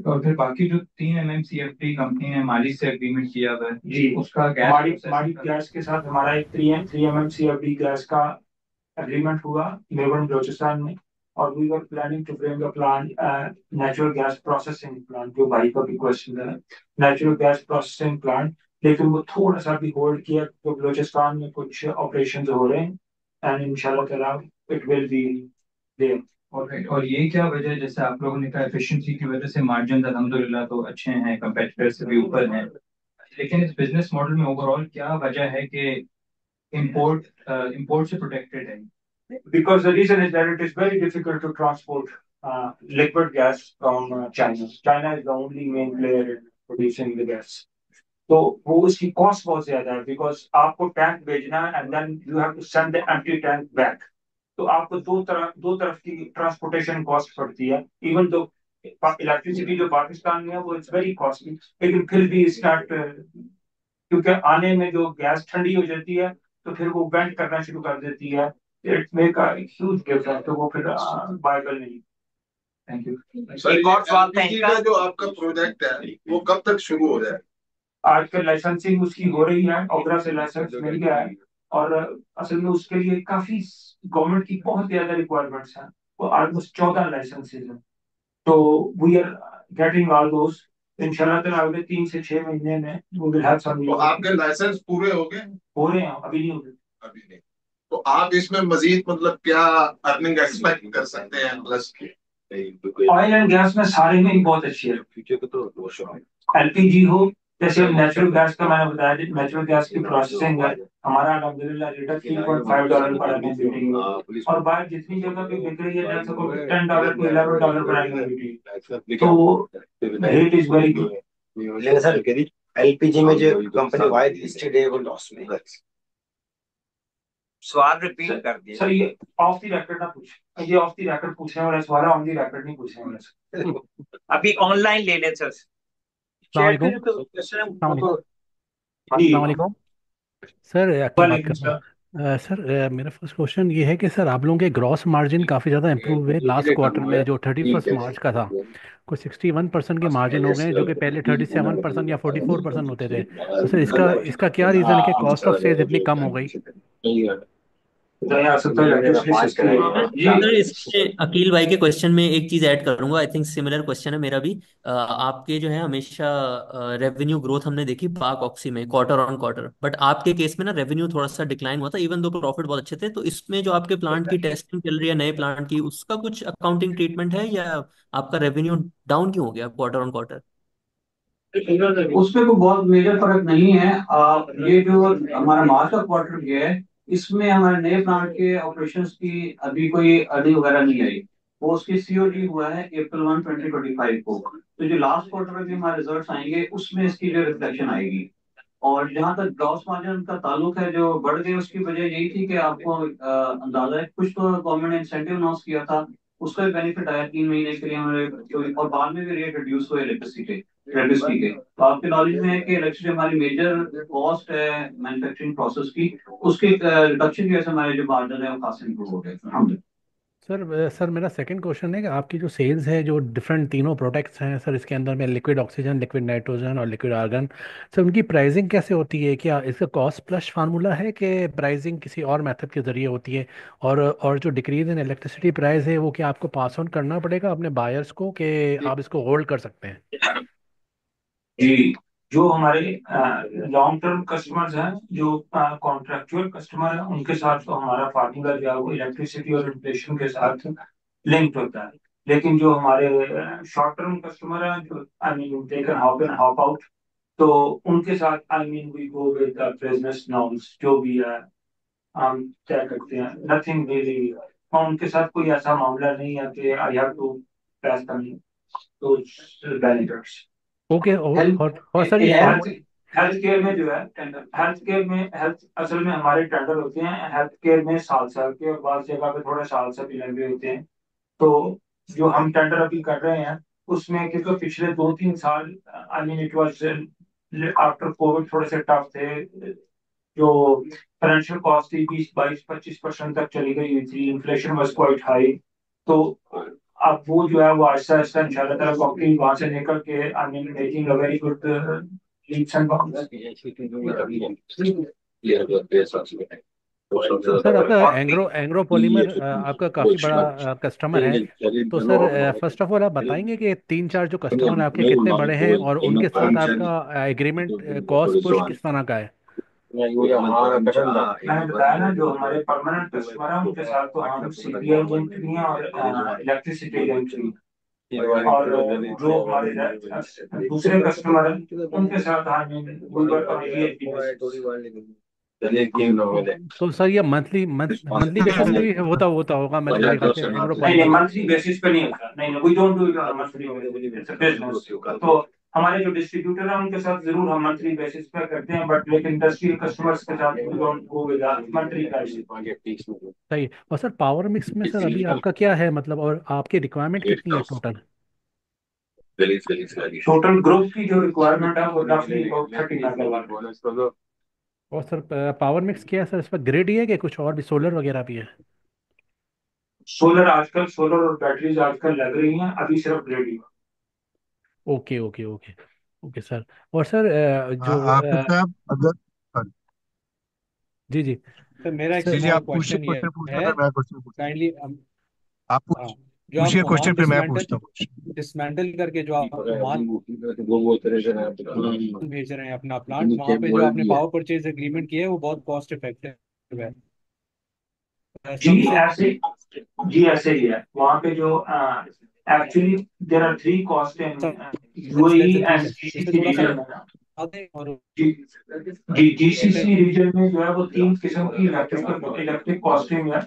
और फिर बाकी जो 3 MMCFD कंपनी ने माली से एग्रीमेंट किया हुआ है जी, उसका माड़ी गैस के साथ हमारा एक 3 MMCFD गैस का एग्रीमेंट हुआ मेवन बलोचिस्तान में। और we were planning to bring a plant, natural gas processing plant, जो भाई का भी क्वेश्चन है, नेचुरल गैस प्रोसेसिंग प्लांट। लेकिन वो थोड़ा सा भी होल्ड किया, तो बलोचिस्तान में कुछ ऑपरेशन हो रहे हैं, एंड इंशाल्लाह ताला इट विल बी देयर। और ये क्या वजह है, जैसे आप लोगों ने कहा एफिशिएंसी की वजह से मार्जिन अल्हम्दुलिल्लाह तो अच्छे हैं, कंपेटिटर से भी ऊपर हैं, लेकिन इस बिजनेस मॉडल में ओवरऑल क्या वजह है कि इंपोर्ट से प्रोटेक्टेड है? Because the reason is that it is very difficult to transport liquid gas from China. China is the only main player in producing the gas. तो वो उसकी कॉस्ट बहुत ज्यादा है, बिकॉज आपको टैंक भेजना है and then you have to send the empty tank back. तो आपको दो तरफ की ट्रांसपोर्टेशन कॉस्ट पड़ती है। इवन दो इलेक्ट्रिसिटी जो पाकिस्तान में है वो इट्स वेरी कॉस्टली, लेकिन फिर भी स्टार्ट, क्योंकि आने में जो गैस ठंडी हो जाती है तो फिर वो वेंट करना शुरू कर देती है, it make a huge difference, तो वो फिर वायबल नहीं। Thank you. सर एक और सवाल था इनका, जो आपका प्रोजेक्ट है वो कब तक शुरू हो जाए? आजकल लाइसेंसिंग उसकी हो रही है, ओबरा से लाइसेंस मिल गया है, और असल में उसके लिए काफी गवर्नमेंट की बहुत ज्यादा रिक्वायरमेंट्स हैं। वो ऑलमोस्ट 14 लाइसेंसेज हैं, तो we are getting all those. इंशाल्लाह ताला अगले 3 से 6 महीने में वो विल हैव सम। तो आपके लाइसेंस पूरे हो गए? हो रहे हैं, अभी नहीं हो गए। अभी नहीं। तो आप इसमें मजीद मतलब क्या अर्निंग एक्सपेक्ट कर सकते हैं प्लस की? ऑयल एंड गैस में सारे में ही बहुत अच्छी है। एलपीजी हो, जैसे हम नेचुरल गैस का मैंने बताया, नेचुरल गैस की प्रोसेसिंग है हमारा अल्हम्दुलिल्लाह रेट $3.5 पर एमएमबीटी, और बाहर जितनी जगह पे बिक रही है $10 to $11 पर एमएमबीटी, तो rate is very good. LPG में जो कंपनी वाइड लिस्टेड है वो लॉस में है। सवाल रिपीट कर दिए सर। ये ऑफ द रिकॉर्ड ना पूछे, ये ऑफ द रिकॉर्ड पूछने वाला सवाल है, ऑन द रिकॉर्ड नहीं पूछने वाला। अभी ऑनलाइन ले लें सर। अस्सलाम चैट वालेकुम। पे क्वेश्चन है अस्सलाम वालेकुम सर, अकील बात वालेकुम कर रहा सर। हूँ। सर मेरा फर्स्ट क्वेश्चन ये है कि सर आप लोगों के ग्रॉस मार्जिन काफ़ी ज़्यादा इम्प्रूव हुए लास्ट क्वार्टर में, जो 31 मार्च का था कुछ 61% के मार्जिन हो गए, जो कि पहले 37% या 44% होते थे। तो सर इसका इसका क्या रीज़न है कि कॉस्ट ऑफ सेल्स इतनी कम हो गई? जी सर इसमें अकील भाई के क्वेश्चन में एक चीज ऐड करूंगा, आई थिंक सिमिलर क्वेश्चन है मेरा भी। आपके जो है हमेशा रेवेन्यू ग्रोथ हमने देखी पाक ऑक्सी में क्वार्टर ऑन क्वार्टर, बट आपके केस में ना रेवेन्यू थोड़ा सा डिक्लाइन हुआ था, इवन दो प्रॉफिट बहुत अच्छे थे। तो इसमें जो आपके प्लांट की टेस्टिंग चल रही है नए प्लांट की, उसका कुछ अकाउंटिंग ट्रीटमेंट है, या आपका रेवेन्यू डाउन क्यों हो गया क्वार्टर ऑन क्वार्टर? उसमें कोई बहुत मेजर फर्क नहीं है। ये जो हमारा मार्च का क्वार्टर गया है, इसमें हमारे नए प्लांट के ऑपरेशंस की अभी कोई अर्निंग वगैरह नहीं आई। वो उसकी सीओडी हुआ है April 1, 2025 को। तो जो लास्ट क्वार्टर में भी हमारे रिजल्ट्स आएंगे, उसमें इसकी जो रिफ्लेक्शन आएगी। और जहां तक ग्रॉस मार्जिन का ताल्लुक है, जो बढ़ गए, उसकी वजह यही थी कि आपको अंदाजा है, कुछ तो गवर्नमेंट ने इंसेंटिव अनाउंस किया था, उसका भी बेनिफिट आया 3 महीने के लिए हमारे। और बाद में भी रेट रिड्यूस हुए इलेक्ट्रिसिटी के। तो आपके नॉलेज में है कि इलेक्ट्रिसिटी हमारी मेजर कॉस्ट है मैन्युफैक्चरिंग प्रोसेस की, उसके रिडक्शन की वजह से हमारे जो मार्जिन है वो खास इंप्रूव हो गए। सर मेरा सेकंड क्वेश्चन है कि आपकी जो सेल्स है, जो डिफरेंट तीनों प्रोडक्ट्स हैं सर, इसके अंदर में लिक्विड ऑक्सीजन, लिक्विड नाइट्रोजन और लिक्विड आर्गन, सर उनकी प्राइसिंग कैसे होती है? क्या इसका कॉस्ट प्लस फार्मूला है कि प्राइसिंग किसी और मेथड के ज़रिए होती है? और जो डिक्रीज इन इलेक्ट्रिसिटी प्राइस है वो क्या आपको पास ऑन करना पड़ेगा अपने बायर्स को, कि आप इसको होल्ड कर सकते हैं? जी, जो हमारे लॉन्ग टर्म कस्टमर्स हैं, जो कॉन्ट्रेक्चुअल कस्टमर हैं, उनके साथ तो हमारा फार्मूला जो है वो इलेक्ट्रिसिटी और इन्फ्लेशन के साथ लिंक्ड होता है। लेकिन जो हमारे शॉर्ट टर्म कस्टमर हैं, जो I mean they can hop in hop out, तो उनके साथ I mean we go with business norms जो भी है हम तय करते हैं। नथिंग रियली, और उनके साथ कोई ऐसा मामला नहीं है कि आई हैव टू पैस तो बेनिफिट्स। ओके। हेल्थ और सर ये हेल्थ केयर में जो है टेंडर, हेल्थ केयर में हेल्थ असल में हमारे टेंडर होते हैं हेल्थ केयर में साल साल के, और बाद जगह पे थोड़ा साल से भी लंबे होते हैं। तो जो हम टेंडर अभी कर रहे हैं उसमें, क्योंकि पिछले 2-3 साल I mean it was after Covid थोड़े से टफ थे, जो फाइनेंशियल कॉस्ट थी 20-22-25% तक चली गई हुई थी, इन्फ्लेशन वाज क्वाइट हाई। तो अब वो जो है वो आहिस्ता आहिस्ता इंशाल्लाह ताला कंपनी वहां से निकल के I mean making a very good leaps and bounds. Sir आपका एंग्रो एंग्रो पॉलीमर आपका काफ़ी बड़ा कस्टमर है। तो सर फर्स्ट ऑफ ऑल आप बताएंगे कि 3-4 जो कस्टमर आपके कितने बड़े हैं, और उनके साथ आपका एग्रीमेंट कॉस्ट पुश किस तरह का है? मैंने बताया ना, जो हमारे परमानेंट कस्टमर हैं उनके साथ तो हम सीपीआई लिंक भी हैं और इलेक्ट्रिसिटी लिंक भी हैं। और जो हमारे दूसरे कस्टमर हैं उनके साथ तो सर ये मंथली बेसिस पे भी होता होगा मैं मेरे ख्याल से एंग्रो नहीं पॉलीमर। मंथली बेसिस पे नहीं होता, नहीं we don't do it on monthly basis. तो हमारे जो डिस्ट्रीब्यूटर हैं उनके साथ जरूर हम मंथली बेसिस पे करते हैं, बट लेकिन इंडस्ट्रियल कस्टमर्स के साथ we don't go with monthly price. सही। और सर पावर मिक्स में सर अभी आपका क्या है, मतलब, और आपकी रिक्वायरमेंट कितनी है टोटल? टोटल ग्रुप की जो रिक्वायरमेंट है वो रफली अबाउट 30 मेगावाट। और सर पावर मिक्स क्या है सर, इस पर ग्रिड ही है कि कुछ और भी सोलर वगैरह भी है? सोलर और बैटरीज आजकल लग रही हैं, अभी सिर्फ ग्रिड ही। Okay okay okay okay sir. और सर आफिफ साहब अगर जी जी सर मेरा एक जी जी स्मॉल आप पूछिए क्वेश्चन ये क्वेश्चन पूछिए, है, फिर मैं क्वेश्चन पूछता काइंडली आप हाँ, पूछ जो आप पूछिए ओमान क्वेश्चन फिर मैं पूछता हूँ। डिसमेंटल करके जो आप ओमान भेज रहे हैं अपना प्लांट, वहाँ पे जो आपने पावर परचेज एग्रीमेंट किया है वो बहुत कॉस्ट इफेक्टिव है। ऐसा जी भी सर? ऐसे जी ऐसे ही है वहाँ पे जो actually there are 3 cost in UAE ठीक एंड है, इस पे जीसीसी थोड़ा सा रीजन में। बता दें। और जी जी इस पे जीसीसी रीजन में जो है वो 3 किस्म की इलेक्ट्रिक कॉस्टिंग है।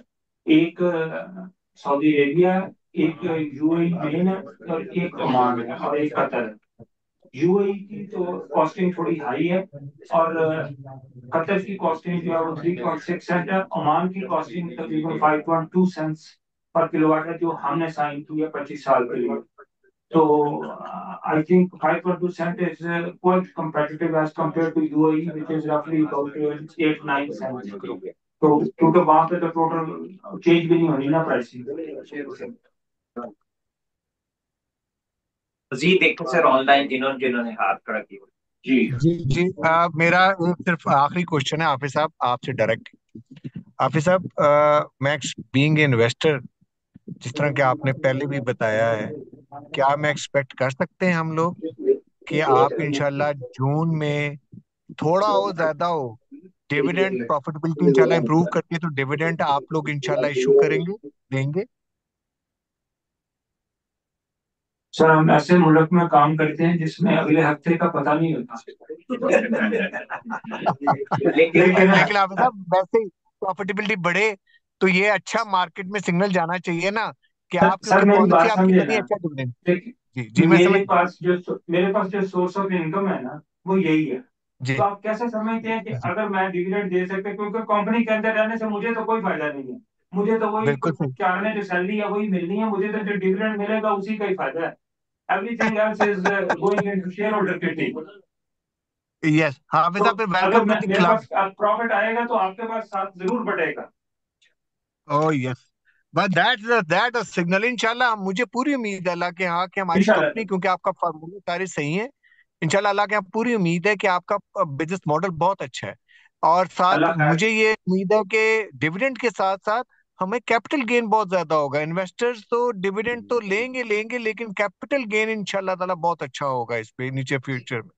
एक सऊदी अरेबिया है, एक यूएई मेन है, और एक ओमान है, और एक कतर है। यूएई की तो कॉस्टिंग थोड़ी हाई है, और कतर की कॉस्टिंग जो है वो 3.6 सेंट है। ओमान की कॉस्टिंग तकरीबन 5.2 सेंट्स पर किलोवाट है, जो हमने साइन की है 25 साल के लिए। तो I think 5.2 cent is quite competitive as compared to UAE, which is roughly about 8-9 cents। तो क्योंकि वहां पे तो टोटल चेंज भी नहीं होनी ना प्राइसिंग। जी देखो सर, ऑनलाइन जिन्होंने हाथ खड़ा किया। जी जी जी मेरा एक सिर्फ आखिरी क्वेश्चन है हाफिज साहब आपसे डायरेक्ट। हाफिज साहब, मैं बीइंग इन्वेस्टर, जिस तरह के आपने पहले भी बताया है, क्या मैं एक्सपेक्ट कर सकते हैं हम लोग कि आप इंशाल्लाह जून में थोड़ा हो ज्यादा हो डिविडेंड प्रॉफिटेबिलिटी इंशाल्लाह इंप्रूव करके, तो डिविडेंड आप लोग इंशाल्लाह इशू करेंगे, देंगे? सर, हम ऐसे मुल्क में काम करते हैं जिसमें अगले हफ्ते का पता नहीं होता। लेकिन आप साहब वैसे प्रॉफिटेबिलिटी बढ़े तो ये अच्छा मार्केट में सिग्नल जाना चाहिए ना कि आप, सर क्योंकि मेरी पॉलिसी बात आपकी समझे बनी ना। अच्छा डिविडेंड। देखिए, जी जी मैं समझ। मेरे पास जो सोर्स ऑफ इनकम है ना, वो यही है। जी तो आप कैसे समझते हैं कि जी अगर मैं डिविडेंड दे सकते, क्योंकि कंपनी के अंदर रहने से मुझे तो कोई फायदा नहीं है। मुझे तो वही बिल्कुल सही। 4 में जो सैलरी है वही मिलनी है, मुझे तो जो डिविडेंड मिलेगा उसी का ही फायदा है। Everything else is going into share holder kitty. Yes Hafiz तो साहब, अगर वेलकम टू मैं द मेरे क्लब। पास प्रॉफिट आएगा तो आपके पास साथ जरूर बढ़ेगा। Oh yes, but that signal इंशाल्लाह मुझे पूरी उम्मीद है अल्लाह के यहाँ कि हमारी इंशाल्लाह। कंपनी, क्योंकि आपका फार्मूला सारे सही है, इंशाल्लाह अल्लाह के यहाँ पूरी उम्मीद है कि आपका बिजनेस मॉडल बहुत अच्छा है। और साथ अल्लाह खैर। मुझे ये उम्मीद है कि डिविडेंड के साथ साथ हमें कैपिटल गेन बहुत ज्यादा होगा। इन्वेस्टर्स तो डिविडेंड तो लेंगे लेंगे, लेकिन कैपिटल गेन इंशाल्लाह ताला बहुत अच्छा होगा इस पे नीचे फ्यूचर में।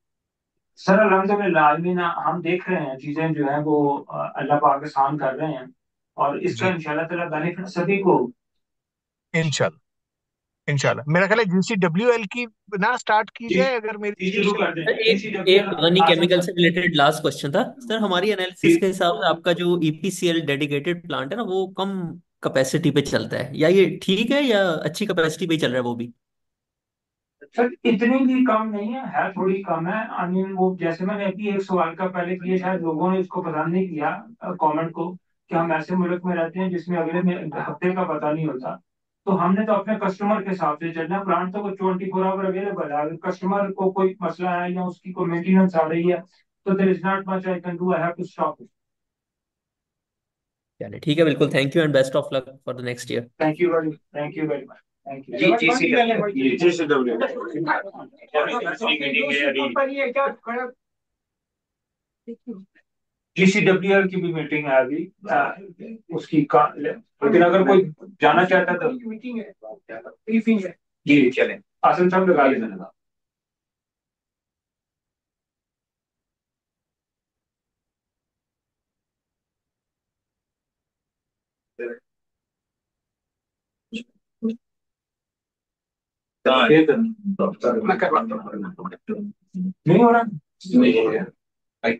सर अल्हम्दुलिल्लाह आमीन, हम देख रहे हैं चीजें जो है वो अल्लाह पाक आसान कर रहे हैं, और इसका जी इंशाल्लाह ताला बेनिफिट सभी को। इंशाल्लाह इंशाल्लाह मेरा ख्याल है GCWL की ना स्टार्ट की जी जाए अगर मेरी। जी शुरू कर सर दें एक एक GCWL। गनी आसन केमिकल साहब। से रिलेटेड लास्ट क्वेश्चन था सर। हमारी एनालिसिस जी के हिसाब से आपका जो EPCL डेडिकेटेड प्लांट है ना, वो कम कैपेसिटी पे चलता है, या ये ठीक है या अच्छी कैपेसिटी पे ही चल रहा है वो भी? सर इतनी भी कम नहीं है थोड़ी कम है। आई मीन वो जैसे मैंने अभी एक सवाल का पहले किया, शायद लोगों ने इसको पसंद नहीं किया कमेंट को, कि हम ऐसे मुल्क में रहते हैं जिसमें हफ्ते का पता नहीं होता। तो हमने तो अपने कस्टमर के हिसाब से चलना। प्लांट तो 24 आवर अवेलेबल है। अगर कस्टमर को कोई मसला है या उसकी कोई मेंटेनेंस आ रही है, तो there is not much I can do, I have to stop. चलिए ठीक है, बिल्कुल। Thank you and best of luck for the next year. Thank you very much. Thank you ji G C GCW GCWL की भी meeting है अभी, लेकिन अगर कोई जाना चाहता है तो मीटिंग है। जी चलें, आसन साहब लगा लेना। ये करना। मैं करवाता हूँ। नहीं हो रहा। नहीं हो रहा। नहीं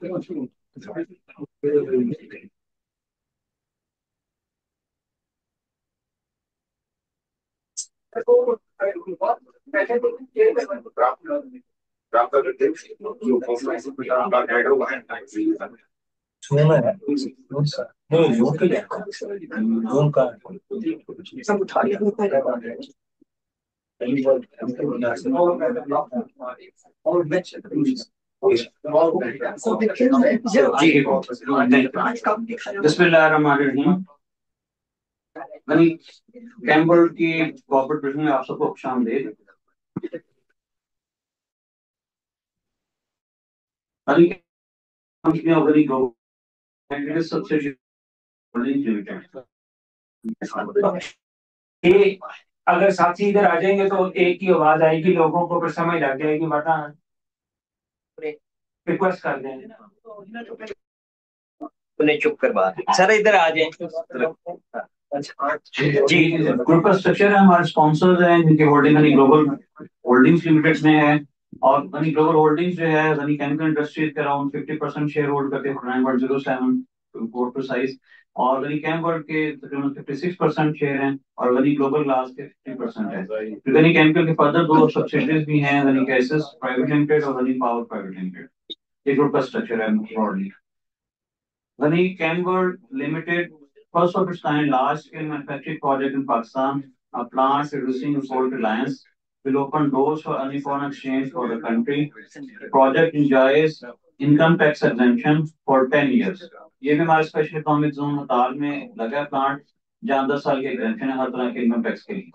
जोन के लिए जोन का सब उठा लिया। बिस्मिल्लाहिर्रहमानिर्रहीम। गनी कैम्बल की कॉर्पोरेट ब्रीफिंग में आप सबको खुशामदीद। Ghani company of Ghani global subsidiary holding limited. ये अगर साथी इधर आ जाएंगे तो एक ही आवाज आएगी, लोगों को फिर समझ लग जाएगी, वरना रिक्वेस्ट कर देंगे उन्हें चुप करवा दें। सर इधर आ जाए। जी ग्रुप का स्ट्रक्चर है, हमारे स्पॉन्सर्स हैं जिनकी holding Ghani global holdings limited में है, और गनी ग्लोबल होल्डिंग्स जो है गनी केमिकल इंडस्ट्रीज के अराउंड 50% शेयर होल्ड करके 9.07 टू प्रिसाइज। और गनी कैमवर्ल्ड के तकरीबन 56% शेयर हैं और गनी ग्लोबल ग्लास के 50% है। गनी केमिकल के फर्दर 2 सब्सिडीज भी हैं, गनी गैसेस प्राइवेट लिमिटेड और गनी पावर प्राइवेट लिमिटेड। ये ग्रुप का स्ट्रक्चर है broadly. Ghani Chemworld limited, first of its kind large scale manufacturing project in Pakistan, a plant reducing import reliance, will open doors for earning foreign exchange for the country. The project enjoys income tax exemption for 10 years. ये भी हमारे special economic zone Natal में लगा है plant, जहाँ 10 साल की exemption है हर तरह के इनकम टैक्स के लिए।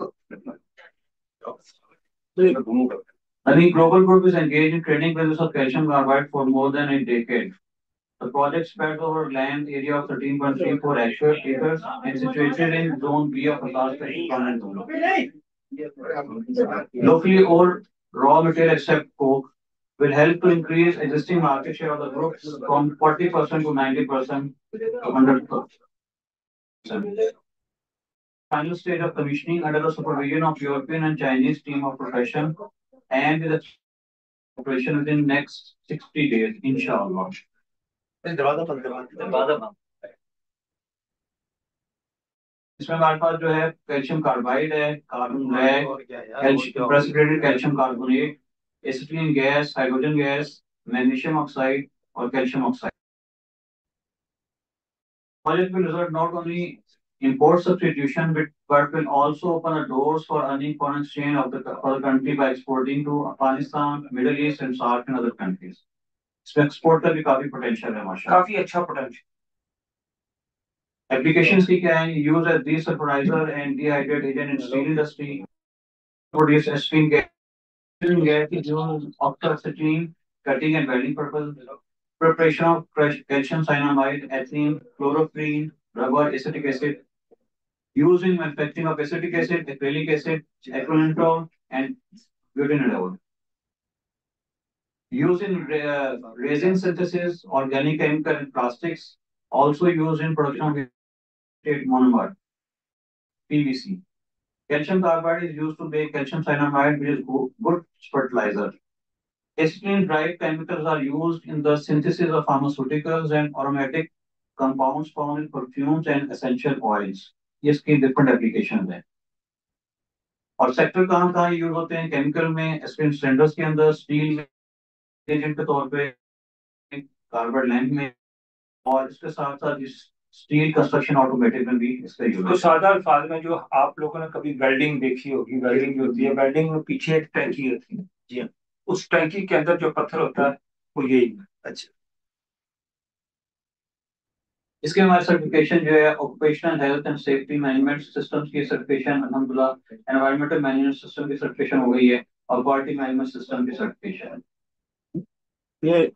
I think Global Group is engaged in trading business of calcium carbide for more than a decade. The project spreads over land area of 13.34 acres and situated in Zone B of Atlas Special Economic Zone. Locally owned raw material except coke will help to increase existing market share of the group from 40% to 90% to 100%. Final stage of commissioning under the supervision of European and Chinese team of profession and with the operation within next 60 days, inshallah. इसमें हमारे पास जो है calcium carbide है, carbon black, precipitated calcium carbonate, acetylene gas, hydrogen gas, magnesium oxide और calcium oxide. Project will result not only import substitution but will also open the doors for earning foreign exchange of for the country by exporting to Afghanistan, Middle East and SAARC and other countries. इसमें export का भी काफी potential है माशाल्लाह, काफी अच्छा potential. Applications की क्या है? Use as desulphuriser and dehydrate agent in steel industry, produce एस्टीन गैस की use oxygen cutting and welding purpose, preparation of calcium cyanamide, ethylene, chloroprene, rubber, acetic acid, used in manufacturing of acetic acid, acrylic acid, acrylonitrile, and butanediol. Used in resin synthesis, organic chemical and plastics, also used in production of monomer, PVC. Calcium carbide is used to make calcium cyanamide, which is good fertilizer. Acetylene-derived chemicals are used in the synthesis of pharmaceuticals and aromatic compounds found in perfumes and essential oils. ये इसकी different applications हैं। और sector कहाँ use होते हैं? Chemical में, aspirin cylinders के अंदर, स्टील में एजेंट के तौर पे, कार्बाइड लैंप में, और इसके साथ साथ स्टील कंस्ट्रक्शन ऑटोमेटिक में भी इसका यूज है। तो सादा अल्फाज में जो आप लोगों ने कभी वेल्डिंग देखी होगी, वेल्डिंग जो होती है, वेल्डिंग में पीछे एक टैंकी होती है जी, उस टैंकी के अंदर जो पत्थर होता है वो यही है। अच्छा, इसके हमारे सर्टिफिकेशन जो है occupational health and safety management systems की सर्टिफिकेशन, अल्हम्दुलिल्लाह एनवायरमेंटल मैनेजमेंट सिस्टम की सर्टिफिकेशन हो गई है और क्वालिटी मैनेजमेंट सिस्टम की सर्टिफिकेशन। ये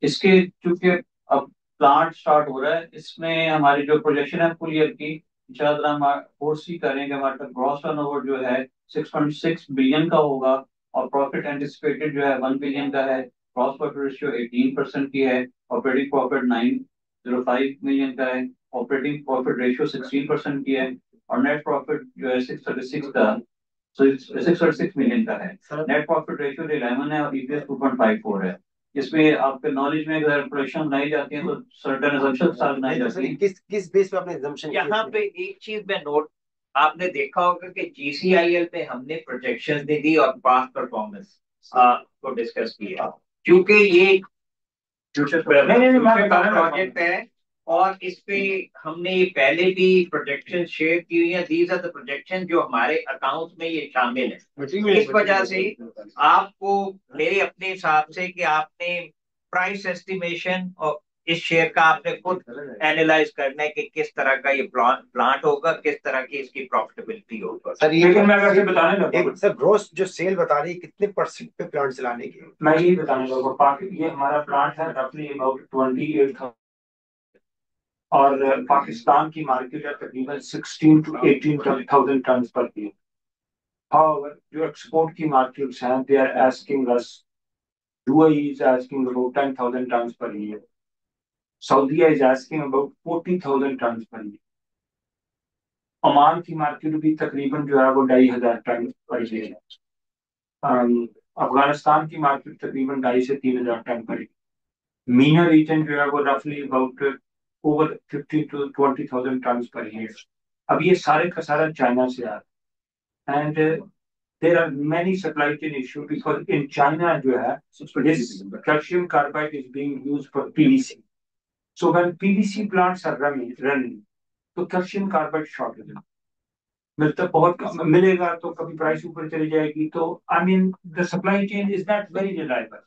इसके चूंकि अब प्लांट स्टार्ट हो रहा है, इसमें हमारी जो प्रोजेक्शन है फुल ईयर की, इंशाल्लाह हम फोर्सी करेंगे हमारे पास ग्रॉस टर्नओवर जो है 6.6 बिलियन का होगा और प्रॉफिट एंटिसिपेटेड जो है 1 बिलियन का है, ग्रॉस प्रॉफिट रेशियो 18% की है, ऑपरेटिंग प्रॉफिट 905 मिलियन का है, ऑपरेटिंग प्रॉफिट रेशियो 16% की है और नेट प्रॉफिट जो है 636 मिलियन का है। नेट प्रॉफिट रेशियो 11 है और ईपीएस 2.54 है। इसमें आपके नॉलेज में अगर प्रोडक्शन बनाई जाती है तो सर्टेन असम्पशन के साथ बनाई जाती है। किस बेस पे आपने assumption यहाँ पे एक चीज में नोट आपने देखा होगा कि जीसीआईएल पे हमने प्रोजेक्शन दे दी और पास्ट परफॉर्मेंस को डिस्कस किया, क्योंकि ये प्रोजेक्ट है और इस पे हमने ये पहले भी प्रोजेक्शन शेयर की हुई है। दीज आर द प्रोजेक्शन जो हमारे अकाउंट में ये शामिल है। इस वजह से आपको मेरे अपने हिसाब से कि आपने प्राइस एस्टिमेशन और इस शेयर का आपने खुद एनालाइज करना है कि किस तरह का ये प्लांट होगा, किस तरह की इसकी प्रॉफिटेबिलिटी होगा। सर ये मैं अगर बताने लगा सर ग्रोस जो सेल बता रही है कितने % पे प्लांट चलाने की, मैं ये बताने लगा। ये हमारा प्लांट है रफली अबाउट 28,000 और पाकिस्तान की मार्केट है तकरीबन 16 to 18,000 ton per year. However, जो एक्सपोर्ट की मार्केट्स हैं, they are asking us, UAE is asking about 10,000 tons per year. Saudi is asking about 40,000 tons per year. Oman की मार्केट भी तकरीबन जो है वो 2,500 टन पर ईयर है। अफगानिस्तान की मार्केट तकरीबन 2,500 से 3,000 ton per year. Meena reason जो है वो रफली about over 50 to 20,000 tons per year. अब ये सारे का सारा चाइना से आ रहा है, and there are many supply chain issues because in China जो है this calcium carbide is being used for PVC. So when PVC plants are running, तो calcium carbide shortage है, मिलता बहुत कम मिलेगा तो कभी प्राइस ऊपर चली जाएगी, तो I mean the supply chain is not very reliable.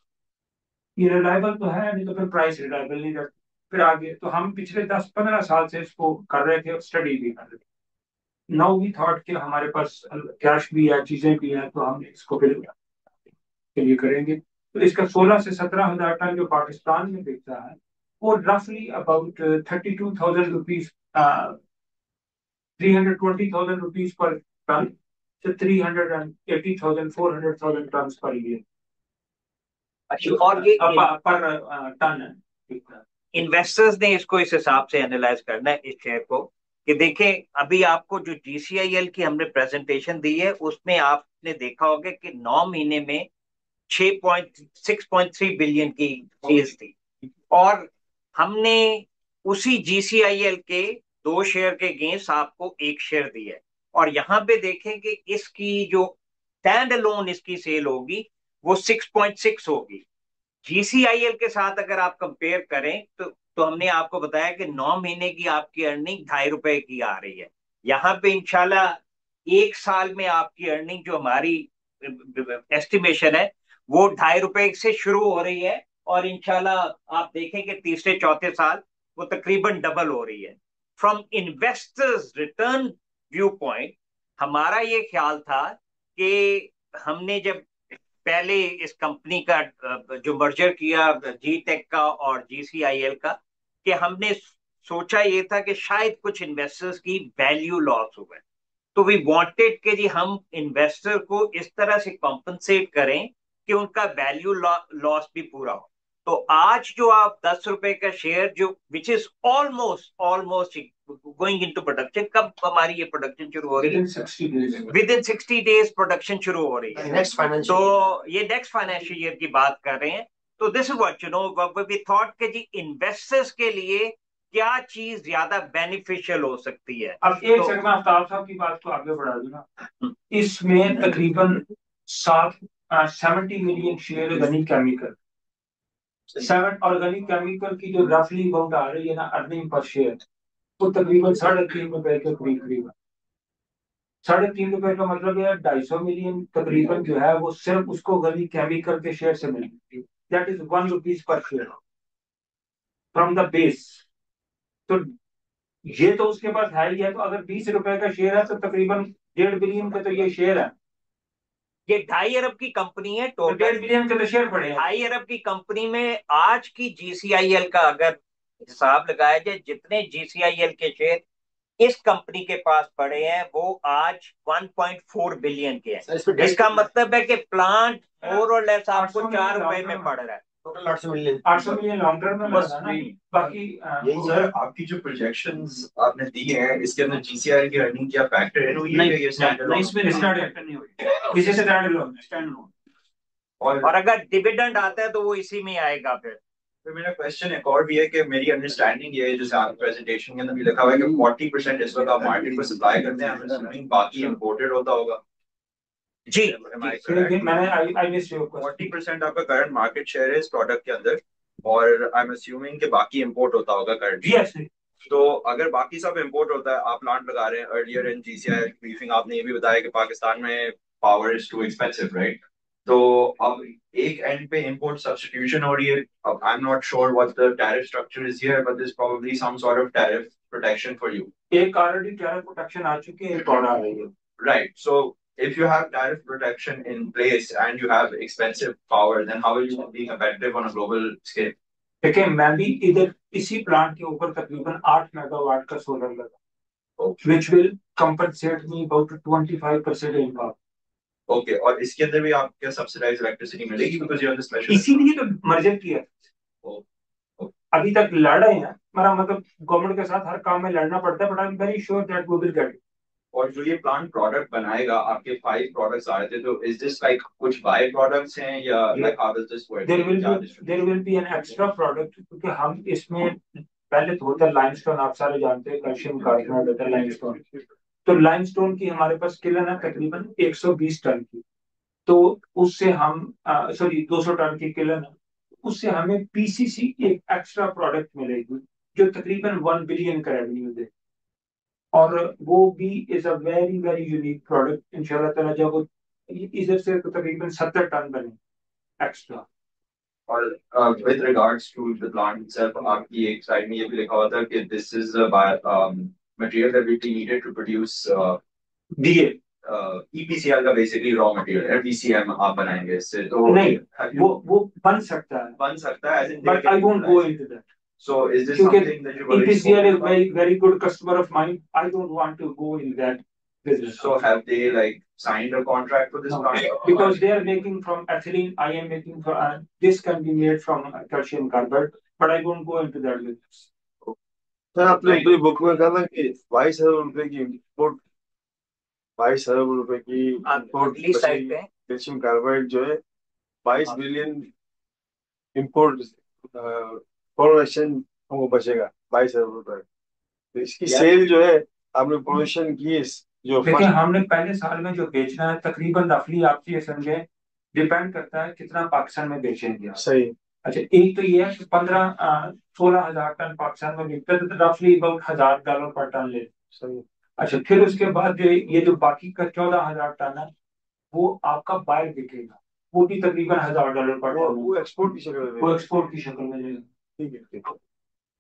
ये रिलायबल तो है नहीं तो फिर प्राइस रिलायबल नहीं रहता फिर आगे। तो हम पिछले 10-15 साल से इसको कर रहे थे और स्टडी भी कर रहे थे। नाउ वी थॉट कि हमारे पास कैश भी है, चीजें भी हैं, तो हम इसको फिर के लिए करेंगे। तो इसका 16 से 17,000 टन जो पाकिस्तान में बिकता है वो रफली about 32,000 rupees 320,000 rupees per ton से 380,000 400,000 टन पर ईयर और ये पर टन है। इन्वेस्टर्स ने इसको इस हिसाब से एनालाइज करना है इस शेयर को कि देखें अभी आपको जो GCIL की हमने प्रेजेंटेशन दी है उसमें आपने देखा होगा कि 9 महीने में 6.3 बिलियन की सेल्स थी और हमने उसी GCIL के 2 शेयर के अगेंस्ट आपको 1 शेयर दिया है और यहाँ पे देखें कि इसकी जो स्टैंड अलोन इसकी सेल होगी वो 6.6 होगी। GCIL के साथ अगर आप कंपेयर करें तो हमने आपको बताया कि 9 महीने की आपकी अर्निंग ₹2.5 की आ रही है। यहाँ पे इंशाल्लाह 1 साल में आपकी अर्निंग जो हमारी एस्टिमेशन है वो ₹2.5 से शुरू हो रही है और इंशाल्लाह आप देखेंगे तीसरे चौथे साल वो तकरीबन डबल हो रही है। From investors return view point हमारा ये ख्याल था कि हमने जब पहले इस कंपनी का जो मर्जर किया G-Tech का और GCIL का कि हमने सोचा ये था कि शायद कुछ इन्वेस्टर्स की वैल्यू लॉस हुआ है, तो वी वांटेड कि जी हम इन्वेस्टर को इस तरह से कॉम्पनसेट करें कि उनका वैल्यू लॉस भी पूरा हो। तो आज जो आप ₹10 का शेयर जो which is almost going into production, कब हमारी ये प्रोडक्शन शुरू हो रही है? विद इन 60 डेज प्रोडक्शन शुरू हो रही है नेक्स्ट फाइनेंशियल तो ये नेक्स्ट फाइनेंशियल ईयर की बात कर रहे हैं। तो this is what you know we thought कि जी इन्वेस्टर्स के लिए क्या चीज ज्यादा बेनिफिशियल हो सकती है। अब एक सेकंड में आफ्ताब साहब की बात को आगे बढ़ा दूंगा। इसमें तकरीबन 70 million share organic chemical 7 organic chemical की जो रफली अमाउंट आ रही है ना अर्निंग पर शेयर वो तकरीबन ₹3.5 के करीब है। ₹3.5 का मतलब है 250 मिलियन तकरीबन जो है वो सिर्फ उसको ऑर्गेनिक केमिकल के शेयर से मिलेगी। दैट इज ₹1 पर शेयर फ्रॉम द बेस। तो ये तो उसके पास है ही है, तो अगर ₹20 का शेयर है तो तकरीबन 1.5 बिलियन का तो ये शेयर है। ये 2.5 अरब की कंपनी है, टोटल 1.5 बिलियन के तो शेयर पड़े हैं। 2.5 अरब की कंपनी में आज की GCIL का अगर हिसाब लगाया जाए जितने GCIL के शेयर इस कंपनी के पास पड़े हैं वो आज 1.4 बिलियन के हैं। इसका मतलब है कि प्लांट मोर और लेस आपको ₹4 में पड़ रहा है। टोटल 800 मिलियन लॉन्ग टर्म में बस लगाना। बाकी यही सर आपकी जो प्रोजेक्शंस आपने दी हैं इसके अंदर GCIL की अर्निंग क्या फैक्टर है? नहीं, इसमें स्टार्ट नहीं हुई, इसी से स्टैंड और अगर डिविडेंड आता है तो वो इसी में आएगा। फिर मेरा क्वेश्चन एक और भी है कि मेरी अंडरस्टैंडिंग ये है जैसे आपकी प्रेजेंटेशन के अंदर भी लिखा हुआ है कि 40% इस वक्त आप मार्केट को सप्लाई करते हैं, बाकी इंपोर्टेड होता होगा। जी मैंने आई मिस यू 40% आपका करंट मार्केट शेयर है इस प्रोडक्ट के अंदर और आई एम अज्यूमिंग कि बाकी इंपोर्ट होता होगा करंट। यस। तो अगर बाकी सब इंपोर्ट होता है, आप प्लांट लगा रहे हैं, अर्लियर इन GCIL ब्रीफिंग आपने ये भी बताया कि पाकिस्तान में power is too expensive, right? तो अब एक एंड पे इंपोर्ट सब्स्टिट्यूशन हो रही है। अब I am not sure what the tariff structure is here but there is probably some sort of tariff protection for you. एक ऑलरेडी टैरिफ प्रोटेक्शन आ चुकी है, एक और आ रही है। Right, so if you have tariff protection in place and you have expensive power, then how will you be competitive on a global scale? देखिए मैं भी इधर इसी प्लांट के ऊपर तकरीबन 8 मेगावाट का सोलर लगा, which will compensate me about 25% in power. Okay, और इसके अंदर भी आपको सब्सिडाइज इलेक्ट्रिसिटी मिलेगी because you're on the special. इसीलिए तो मर्जर किया। अभी तक लड़ रहे हैं, मेरा मतलब गवर्नमेंट के साथ हर काम में लड़ना पड़ता है, but I am very sure that we will get. और जो ये प्लांट प्रोडक्ट बनाएगा, आपके 5 प्रोडक्ट्स आ रहे थे, तो इज दिस लाइक कुछ बाय प्रोडक्ट्स हैं या like how does this work? There will be an extra product क्योंकि हम इसमें पहले तो होता है लाइमस्टोन, आप सारे जानते हैं, कैल्शियम कार्बोनेट होता है लाइमस्टोन। तो लाइमस्टोन की हमारे पास किलन है तकरीबन 120 टन की। तो उससे हम सॉरी 200 टन की किलन है, उससे हमें पीसीसी एक एक्स्ट्रा प्रोडक्ट मिलेगी जो तकरीबन 1 बिलियन का रेवेन्यू दे। और वो भी is a very very unique product. इंशाल्लाह ताला जब वो इधर से तो तकरीबन 70 टन बने एक्स्ट्रा। और with regards to the plant itself, आपकी एक साइड में ये भी लिखा हुआ था कि this is a material that will be needed to produce DA EPCL का basically raw material है, DCM आप बनाएंगे इससे, तो नहीं वो बन सकता है as in but I won't go into that. So is this क्योंकि something that you've already EPCL spoken is about? very very good customer of mine. I don't want to go in that business. So have they like signed a contract for this No, plant? because they are making from ethylene, I am making from this can be made from calcium carbide, but I won't go into that business. Sir आपने अपनी book में कहा ना कि 22,000 रुपए की import, 22,000 रुपए की इम्पोर्ट कैल्शियम कार्बाइड जो है 22 बिलियन इम्पोर्ट फॉरेन एक्सचेंज हमको बचेगा 22,000 रुपए। तो इसकी सेल जो है आपने प्रोडक्शन की जो देखिए हमने पहले साल में जो बेचना है तकरीबन रफली आप ये समझे डिपेंड करता है कितना पाकिस्तान में बेचेंगे। सही। अच्छा एक तो ये है कि 16,000 टन पाकिस्तान में बिकता है तो रफली अबाउट $1,000 पर टन ले। सही। अच्छा फिर उसके बाद ये जो बाकी का 14,000 टन है वो आपका बाहर बिकेगा, वो भी तकरीबन $1,000 पर टन। वो एक्सपोर्ट की शक्ल में, वो एक्सपोर्ट की शक्ल में लेगा। ठीक है।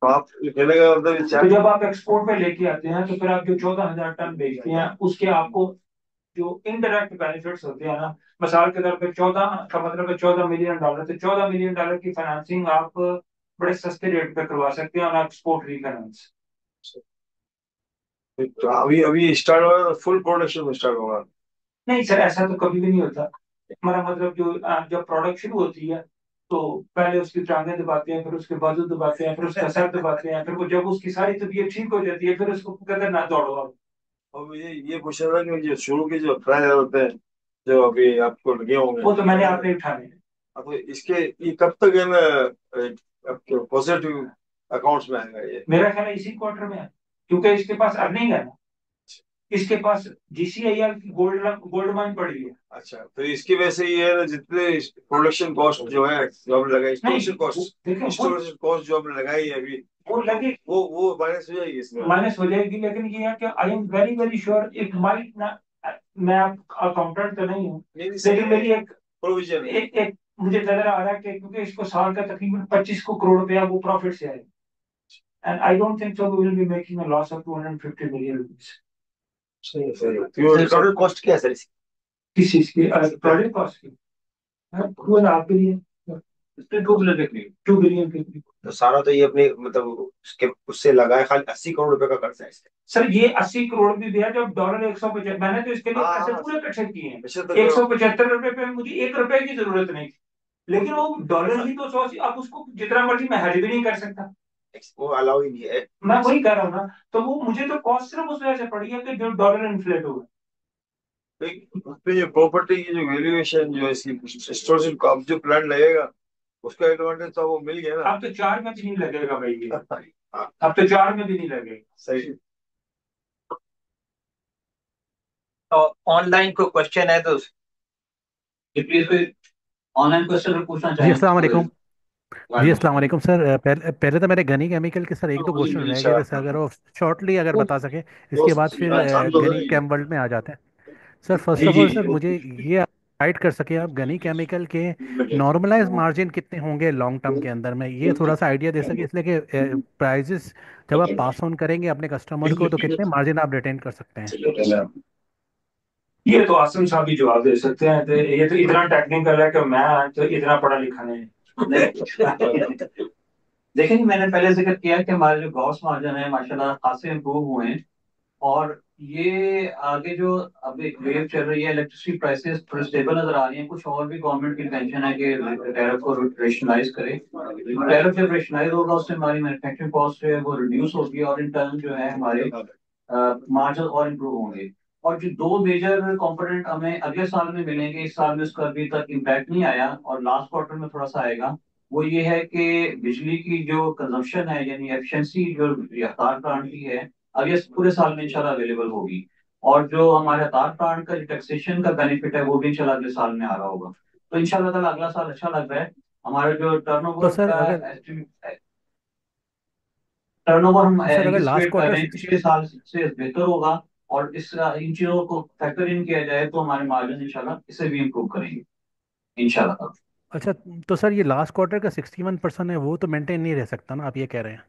तो आप कहने का मतलब तो जब आप एक्सपोर्ट में लेके आते हैं तो फिर आप जो 14,000 टन बेचते हैं उसके आपको जो इनडायरेक्ट बेनिफिट्स होते हैं ना, मिसाल के तौर पे 14 का मतलब है $14 मिलियन, तो $14 मिलियन की फाइनेंसिंग आप बड़े सस्ते रेट पे करवा सकते हैं और एक्सपोर्ट रीफाइनेंस। तो अभी स्टार्ट होगा, फुल प्रोडक्शन में स्टार्ट होगा? नहीं सर ऐसा तो कभी भी नहीं होता। हमारा मतलब जो जब प्रोडक्शन होती है तो पहले उसकी टांगें दबाते हैं, फिर उसके बाजू दबाते हैं, फिर उसका सर दबाते हैं, फिर वो जब उसकी सारी तबीयत ठीक हो जाती है फिर उसको कहते हैं ना दौड़ो आप। और मुझे ये पूछना था कि जो शुरू के जो ट्रायल होते हैं जो अभी आपको लगे होंगे वो तो मैंने आपने उठाने। अब इसके ये कब तक है ना आपके पॉजिटिव अकाउंट्स में आएगा ये? मेरा ख्याल है इसी क्वार्टर में है क्योंकि इसके पास अर्निंग है ना, इसके पास GCIL की गोल्ड माइन पड़ी है। अच्छा तो इसकी वजह से ये है ना जितने प्रोडक्शन कॉस्ट जो है जो आपने लगाई, स्टोरेज कॉस्ट जो आपने लगाई है अभी वो लगे वो माइनस हो जाएगी इसमें? माइनस हो जाएगी, लेकिन ये है कि आई am very very sure it might ना, मैं अकाउंटेंट तो नहीं हूँ लेकिन मेरी एक प्रोविजन एक मुझे नजर आ रहा है कि क्योंकि इसको साल का तकरीबन 25 करोड़ रुपया वो प्रॉफिट से आएगा and I don't think so we will be making a loss of 250 million rupees. Total cost क्या है सर इसकी? किस चीज की? प्रोजेक्ट कॉस्ट की 2.5 बिलियन, 2 बिलियन के करीब। तो सारा तो ये अपने मतलब उसके उससे लगा है, खाली 80 करोड़ रुपए का खर्च है इसका। सर ये 80 करोड़ भी दिया जब डॉलर 175, मैंने तो इसके लिए पैसे पूरे इकट्ठे किए हैं। 175 रुपए पे मुझे ₹1 की जरूरत नहीं थी, लेकिन वो डॉलर ही तो 100, अब उसको जितना मर्जी मैं हेज भी नहीं कर सकता, वो अलाउ ही नहीं है। मैं वही कर रहा हूँ ना, तो वो मुझे तो कॉस्ट सिर्फ उस वजह से पड़ी है कि जो डॉलर इन्फ्लेट हुआ। उसपे जो प्रॉपर्टी की जो वैल्यूएशन जो इसकी स्टोरेज का अब जो प्लान लगेगा उसका एडवांटेज तो वो मिल गया ना। अब तो 4 में भी नहीं लगेगा भाई ये, अब तो 4 में भी नहीं लगेगा। सही। तो ऑनलाइन कोई क्वेश्चन है तो प्लीज कोई ऑनलाइन क्वेश्चन पूछना जी चाहें? अस्सलाम वालेकुम। जी अस्सलाम वालेकुम सर। पहले तो मेरे गनी केमिकल के सर 1-2 क्वेश्चन रह गए थे सर, अगर वो शॉर्टली अगर बता सके, इसके बाद फिर गनी केम वर्ल्ड में आ जाते हैं। Sir first of all sir मुझे ये गाइड कर सके आप गनी केमिकल के नॉर्मलाइज मार्जिन कितने होंगे लॉन्ग टर्म के अंदर में, ये थोड़ा सा आइडिया दे सके, इसलिए कि प्राइजेस जब आप पास ऑन करेंगे अपने कस्टमर को तो कितने मार्जिन आप रिटेन कर सकते हैं। ये तो आसम साहब ही जवाब दे सकते हैं, तो ये तो इतना टेक्निकल है कि मैं तो इतना पढ़ा लिखा नहीं। देखिए मैंने पहले जिक्र किया कि हमारे जो ग्रॉस मार्जिन है माशाल्लाह खासे इम्प्रूव हुए हैं, और ये आगे जो अब एक वेव चल रही है, इलेक्ट्रिसिटी प्राइसेस थोड़ी स्टेबल नजर आ रही हैं। कुछ और भी गवर्नमेंट की इंटेंशन है कि टैरिफ को रेशनलाइज करे। टैरिफ जब रेशनलाइज होगा उससे हमारी मैन्युफैक्चरिंग कॉस्ट जो है वो रिड्यूस होगी और इन टर्न जो है हमारे मार्जिन और इम्प्रूव होंगे। और जो 2 मेजर कंपोनेंट हमें अगले साल में मिलेंगे, इस साल में उसका अभी तक इम्पैक्ट नहीं आया और लास्ट क्वार्टर में थोड़ा सा आएगा, वो ये है कि बिजली की जो कंजम्पशन है यानी एफिशिएंसी जो तार प्लांट की है, अब ये पूरे साल में इंशाल्लाह अवेलेबल होगी। और जो हमारे तार प्लांट का टैक्सेशन का बेनिफिट है वो भी इंशाल्लाह अगले साल में आ रहा होगा। तो इंशाल्लाह ताला अगला साल अच्छा लग रहा है। हमारा जो तो टर्नओवर सर का अगर टर्नओवर हम तो सर अगर लास्ट एंटिसिपेट कर क्वार्टर रहे हैं पिछले साल से बेहतर होगा। और इस इन चीजों को फैक्टर इन किया जाए तो हमारे मार्जिन इंशाल्लाह इसे भी इम्प्रूव करेंगे इंशाल्लाह। अच्छा, तो सर ये लास्ट क्वार्टर का 61% है, वो तो मेंटेन नहीं रह सकता ना, आप ये कह रहे हैं?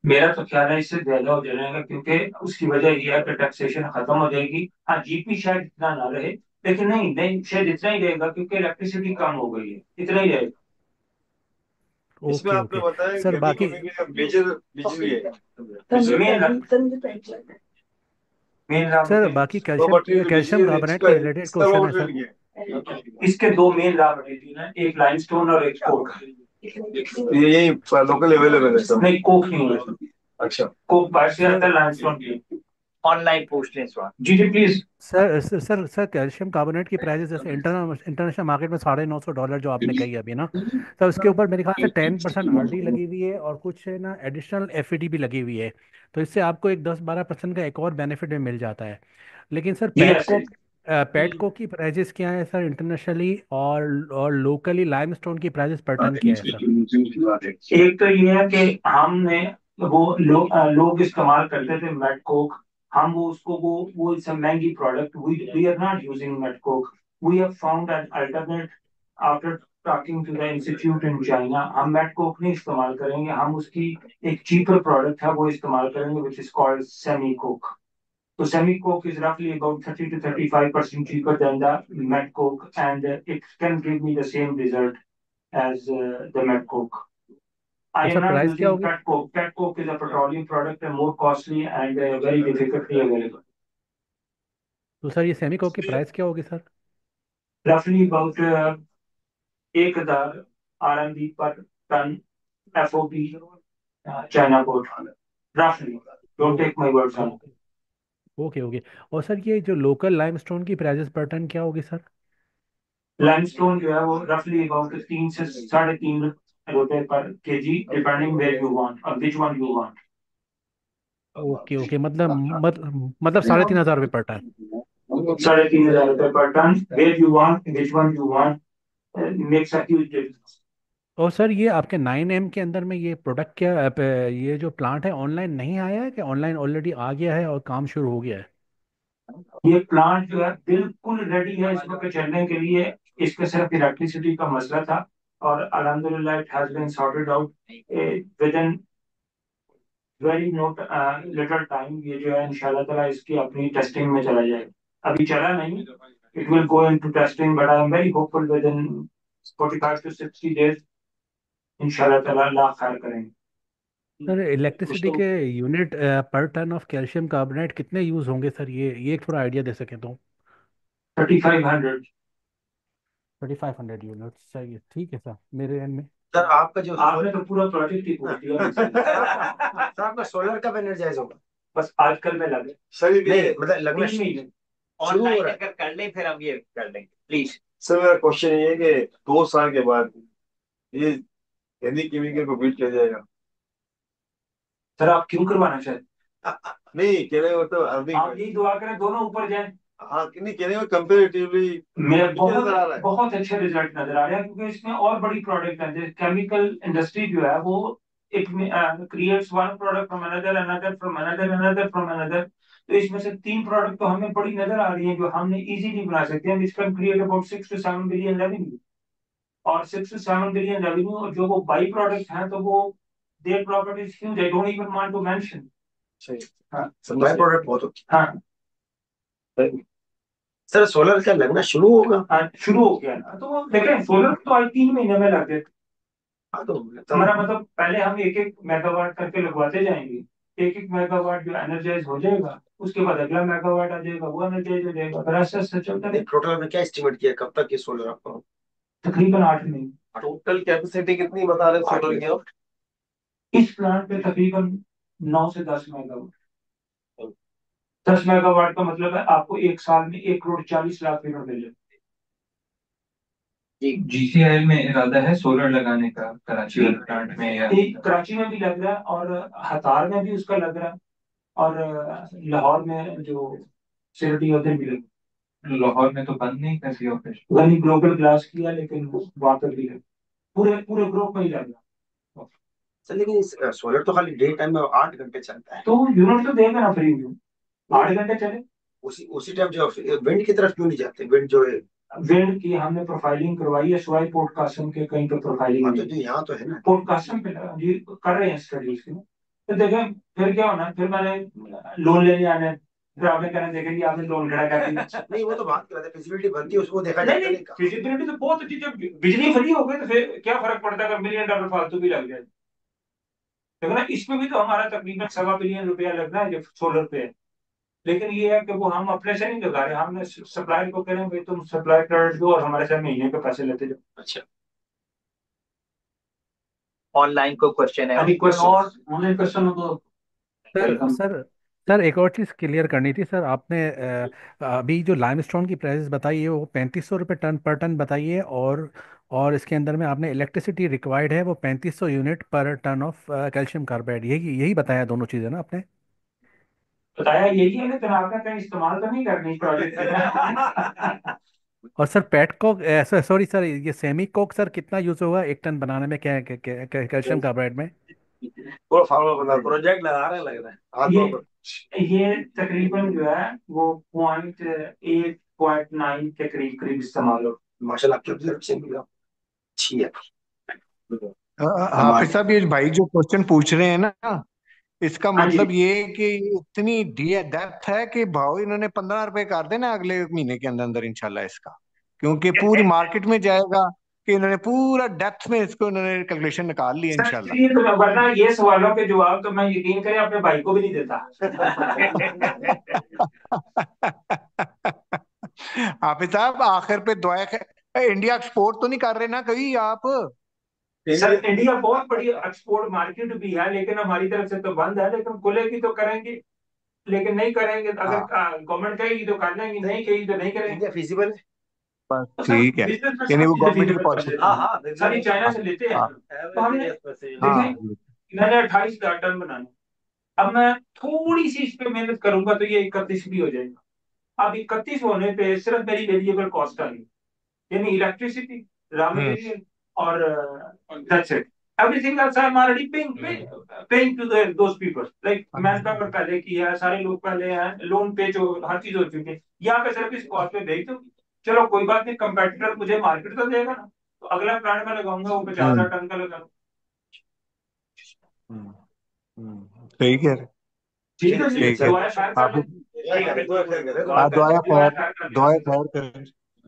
मेरा तो ख्याल है इससे ज्यादा हो जाएगा, क्योंकि उसकी वजह यह है कि टैक्सेशन खत्म हो जाएगी। हाँ, जीपी शायद इतना ना रहे, लेकिन नहीं नहीं शायद इतना ही रहेगा, क्योंकि इलेक्ट्रिसिटी कम हो गई है, इतना ही रहेगा। इसमें ओके आपने ओके। बताया सर गनी बाकी केमिकल का मेजर बिजली है, मेन रॉ सर मटेरियल, बाकी रॉ कैल्शियम मटेरियल कैल्शियम बिजली है, कार्बोनेट इसका के रिलेटेड इसका रॉ क्वेश्चन है सर। मटेरियल क्या है? इसके दो मेन रॉ मटेरियल हैं, एक लाइमस्टोन और एक कोक। ये यही लोकल अवेलेबल है सब। नहीं, कोक नहीं है। अच्छा, कोक बाहर से आता सर है, लाइमस्टोन की। ऑनलाइन पूछ लें इस बार। जी जी प्लीज। सर कैल्शियम कार्बोनेट की प्राइसेस जैसे इंटरनेशनल मार्केट में $950 जो आपने कही अभी ना, तो उसके ऊपर मेरे ख्याल से 10% आरडी लगी हुई है और कुछ है ना एडिशनल एफईडी भी लगी हुई है। तो इससे आपको एक 10-12% का एक और बेनिफिट में मिल जाता है। लेकिन सर यस, पेटको की प्राइजेस क्या है सर इंटरनेशनली, और लोकली लाइमस्टोन की प्राइजेस पर टन क्या है सर? एक तो ये है कि हमने लोग इस्तेमाल करते थे मेट कोक। हम वो इट्स अ महंगी product, we are not using met coke. We have found an alternate after talking to the institute in China. हम मेट कोक नहीं इस्तेमाल करेंगे, हम उसकी एक चीपर प्रोडक्ट है वो इस्तेमाल करेंगे, which is called semi Coke. So semi-coke is roughly about 30 to 35% cheaper than the met coke, and it can give me the same result as the met coke. I और am sir not price क्या using होगी? pet coke. Pet coke is a petroleum product and more costly and very difficultly available. तो sir ये semi Coke की price क्या होगी sir? Roughly about 1000 RMB per ton FOB China port. Roughly. Oh Don't take my words on it. Okay okay okay. और sir ये जो local limestone की prices per ton क्या होगी सर? लाइमस्टोन जो है वो रफली अबाउट 3 से 3.5 रुपए पर KG, depending where you want और which one you want. Okay okay, मतलब $3500 पर टन। 3,500 रुपए पर ton, where you want, which one you want, makes a huge difference. और सर ये आपके 9M के अंदर में ये प्रोडक्ट क्या ये जो प्लांट है ऑनलाइन नहीं आया है कि ऑनलाइन ऑलरेडी आ गया है और काम शुरू हो गया है? ये प्लांट जो है बिल्कुल रेडी है इस वक्त चलने के लिए। इसका सिर्फ इलेक्ट्रिसिटी का मसला था और अल्हम्दुलिल्लाह it has been sorted out within very not little time. ये जो है इंशाल्लाह ताला इसकी अपनी टेस्टिंग में चला जाएगा। अभी चला नहीं, it will go into testing, but I am very hopeful with in 45 to 60 days इंशाल्लाह ताला अल्लाह खैर करेंगे। सर इलेक्ट्रिसिटी के यूनिट पर टन ऑफ कैल्शियम कार्बोनेट कितने यूज़ होंगे सर? ये एक थोड़ा आइडिया दे सकें तो। 3500। 3500 यूनिट, सही है, ठीक है सर मेरे एंड में। सर आपका जो आपने तो पूरा प्रोजेक्ट ही पूछ दिया। सर आपका सोलर कब एनर्जाइज होगा? बस आजकल में लगे सर नहीं मतलब लगना 3 महीने। शुरू हो ऑनलाइन रहा है। अगर कर लें फिर हम ये कर लेंगे प्लीज। सर मेरा क्वेश्चन ये है कि 2 साल के बाद ये गनी केमिकल को बीट किया जाएगा? सर आप क्यों करवाना चाहते? नहीं, कहने का मतलब अर्निंग, आप यही दुआ करें दोनों ऊपर जाएं। हाँ नहीं, कहने में कंपेरेटिवली मैं नजर आ रहा है। बहुत अच्छे रिजल्ट नजर आ रहे हैं, क्योंकि इसमें और बड़ी प्रोडक्ट है। जैसे केमिकल इंडस्ट्री जो है वो it creates one product from another, another from another, another from another. तो इसमें से 3 प्रोडक्ट तो हमें बड़ी नजर आ रही है जो हमने इजीली बना सकते हैं, इसका create about 6 to 7 billion revenue. और 6 to 7 बिलियन रेवेन्यू, और जो वो बाई प्रोडक्ट है तो वो there property is huge, I don't even want to mention. सही, हाँ बाय प्रोडक्ट बहुत होती हाँ है। सर सोलर क्या लगना शुरू होगा? हाँ, शुरू हो गया ना। तो वो देखें सोलर तो आज 3 महीने में लग गए। हाँ तो हमारा मतलब पहले हम एक एक मेगावाट करके लगवाते जाएंगे, एक एक मेगावाट जो एनर्जाइज हो जाएगा उसके बाद अगला मेगावाट आ जाएगा, वो एनर्जाइज हो जाएगा, फिर ऐसे ऐसे चलता है। टोटल में क्या एस्टिमेट किया कब तक ये सोलर आपको? तकरीबन 8 महीने। टोटल कैपेसिटी कितनी बता रहे सोलर की आप? इस प्लांट पे तकरीबन 9 से 10 मेगावाट। 10 मेगावाट का मतलब है आपको एक साल में 1,40,00,000 यूनिट मिल जाए। GCIL में इरादा है सोलर लगाने का कराची वाले प्लांट में, या एक कराची में भी लग रहा है और हतार में भी उसका लग रहा है और लाहौर में जो सिटी उधर भी लग लाहौर में तो बंद नहीं कर दिया ऑपरेशन? वही ग्लोबल ग्लास किया लेकिन वहां पर भी लग पूरे पूरे ग्रुप में ही लग रहा। सर लेकिन सोलर तो खाली डे टाइम में 8 घंटे चलता है, तो यूनिट तो देगा ना फ्री व्यू, 8 घंटे चले। उसी उसी टाइम जो विंड की तरफ क्यों नहीं जाते? विंड जो है, विंड की हमने प्रोफाइलिंग करवाई है सुवाई पोर्ट कासम के, कहीं पे प्रोफाइलिंग हाँ, नहीं तो यहाँ तो है ना। पोर्ट कासम पे ये कर रहे हैं स्टडीज की। तो देखें फिर क्या होना, फिर मैंने लोन लेने आने, फिर आपने कहना देखें कि आपने लोन खड़ा कर दिया। नहीं वो तो बात कर रहे थे, फिजिबिलिटी बनती है उसको देखा नहीं जाता नहीं, फिजिबिलिटी तो बहुत अच्छी, जब बिजली फ्री हो गई तो फिर क्या फर्क पड़ता है अगर $1 मिलियन फालतू भी लग जाए। देखो ना, इसमें भी तो हमारा तकरीबन ₹1.25 बिलियन लगना है जो सोलर पे है। लेकिन ये है कि वो हम अपने से नहीं लगा रहे, हमने सप्लायर को कह रहे हैं भाई तुम सप्लाई क्रेडिट दो और हमारे से महीने के पैसे लेते जाओ। अच्छा, ऑनलाइन को क्वेश्चन है? अभी कोई और ऑनलाइन क्वेश्चन हो तो सर वेलकम। सर सर एक और चीज़ क्लियर करनी थी सर। आपने अभी जो लाइमस्टोन की प्राइस बताई है वो 3500 रुपये टन पर टन बताई है, और इसके अंदर में आपने इलेक्ट्रिसिटी रिक्वायर्ड है वो 3500 यूनिट पर टन ऑफ कैल्शियम कार्बाइड, यही यही बताया दोनों चीज़ें ना आपने? बताया यही है, लेकिन आपने कहीं इस्तेमाल तो नहीं करनी प्रोजेक्ट। और sir pet coke, sorry sir, ये सेमी कोक सर कितना यूज़ होगा 1 टन बनाने में, क्या कैल्शियम कार्बाइड में? पूरा फार्मूला बता, प्रोजेक्ट लगा रहे हैं लग रहा है। ये तकरीबन जो है वो 0.8-0.9 के करीब करीब इस्तेमाल हो। माशाल्लाह आपकी ऑब्जर्वेशन भी अच्छी है। हाफिज साहब, ये भाई जो क्वेश्चन पूछ रहे हैं ना, इसका हाँ जी। मतलब ये है कि इतनी डेप्थ है कि भाव इन्होंने 15 रुपए कर देना अगले महीने के अंदर अंदर इंशाल्लाह इसका, क्योंकि पूरी मार्केट में जाएगा कि इन्होंने पूरा डेप्थ में इसको इन्होंने कैलकुलेशन निकाल लिया सर इंशाल्लाह। ये तो वरना ये सवालों के जवाब तो मैं यकीन करें अपने भाई को भी नहीं देता। हाफिज साहब आखिर पे दुआ इंडिया एक्सपोर्ट तो नहीं कर रहे ना कहीं आप? सर इंडिया बहुत बड़ी एक्सपोर्ट मार्केट भी है, लेकिन हमारी तरफ से तो बंद है, लेकिन खुलेगी तो करेंगे, लेकिन नहीं करेंगे तो अगर गवर्नमेंट कहेगी तो कर लेंगे, नहीं कहेगी तो नहीं करेंगे। इंडिया फिजिबल है। बस तो सर ठीक है, बिजनेस में यानी सब वो चीजें गवर्नमेंट की feasible पॉलिसी। कर लेते हैं। सारी चाइना से लेते हैं, तो हमने देखें मैंने 28,000 टन बनाना, अब मैं थोड़ी सी इस पे मेहनत करूंगा तो ये 31 भी हो जाएगा। अब 31 होने पे सिर्फ मेरी वेरिएबल कॉस्ट आ गई, यानी इलेक्ट्रिसिटी, रॉ मटेरियल और that's it. Everything else I am already paying to those people, like manpower पहले की है, सारे लोग पहले हैं, लोन पे जो हर चीज हो चुकी है, यहाँ पे सिर्फ इस कॉस्ट पे भेज दो। चलो कोई बात नहीं, कंपेटिटर मुझे मार्केट तो देगा ना, तो अगला प्लांट में लगाऊंगा वो 50,000 टन का लगाऊंगा। ठीक है, ठीक है, ठीक है। दोबारा शायद कर लें। आप दुआ खैर करें।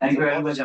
Thank you very much.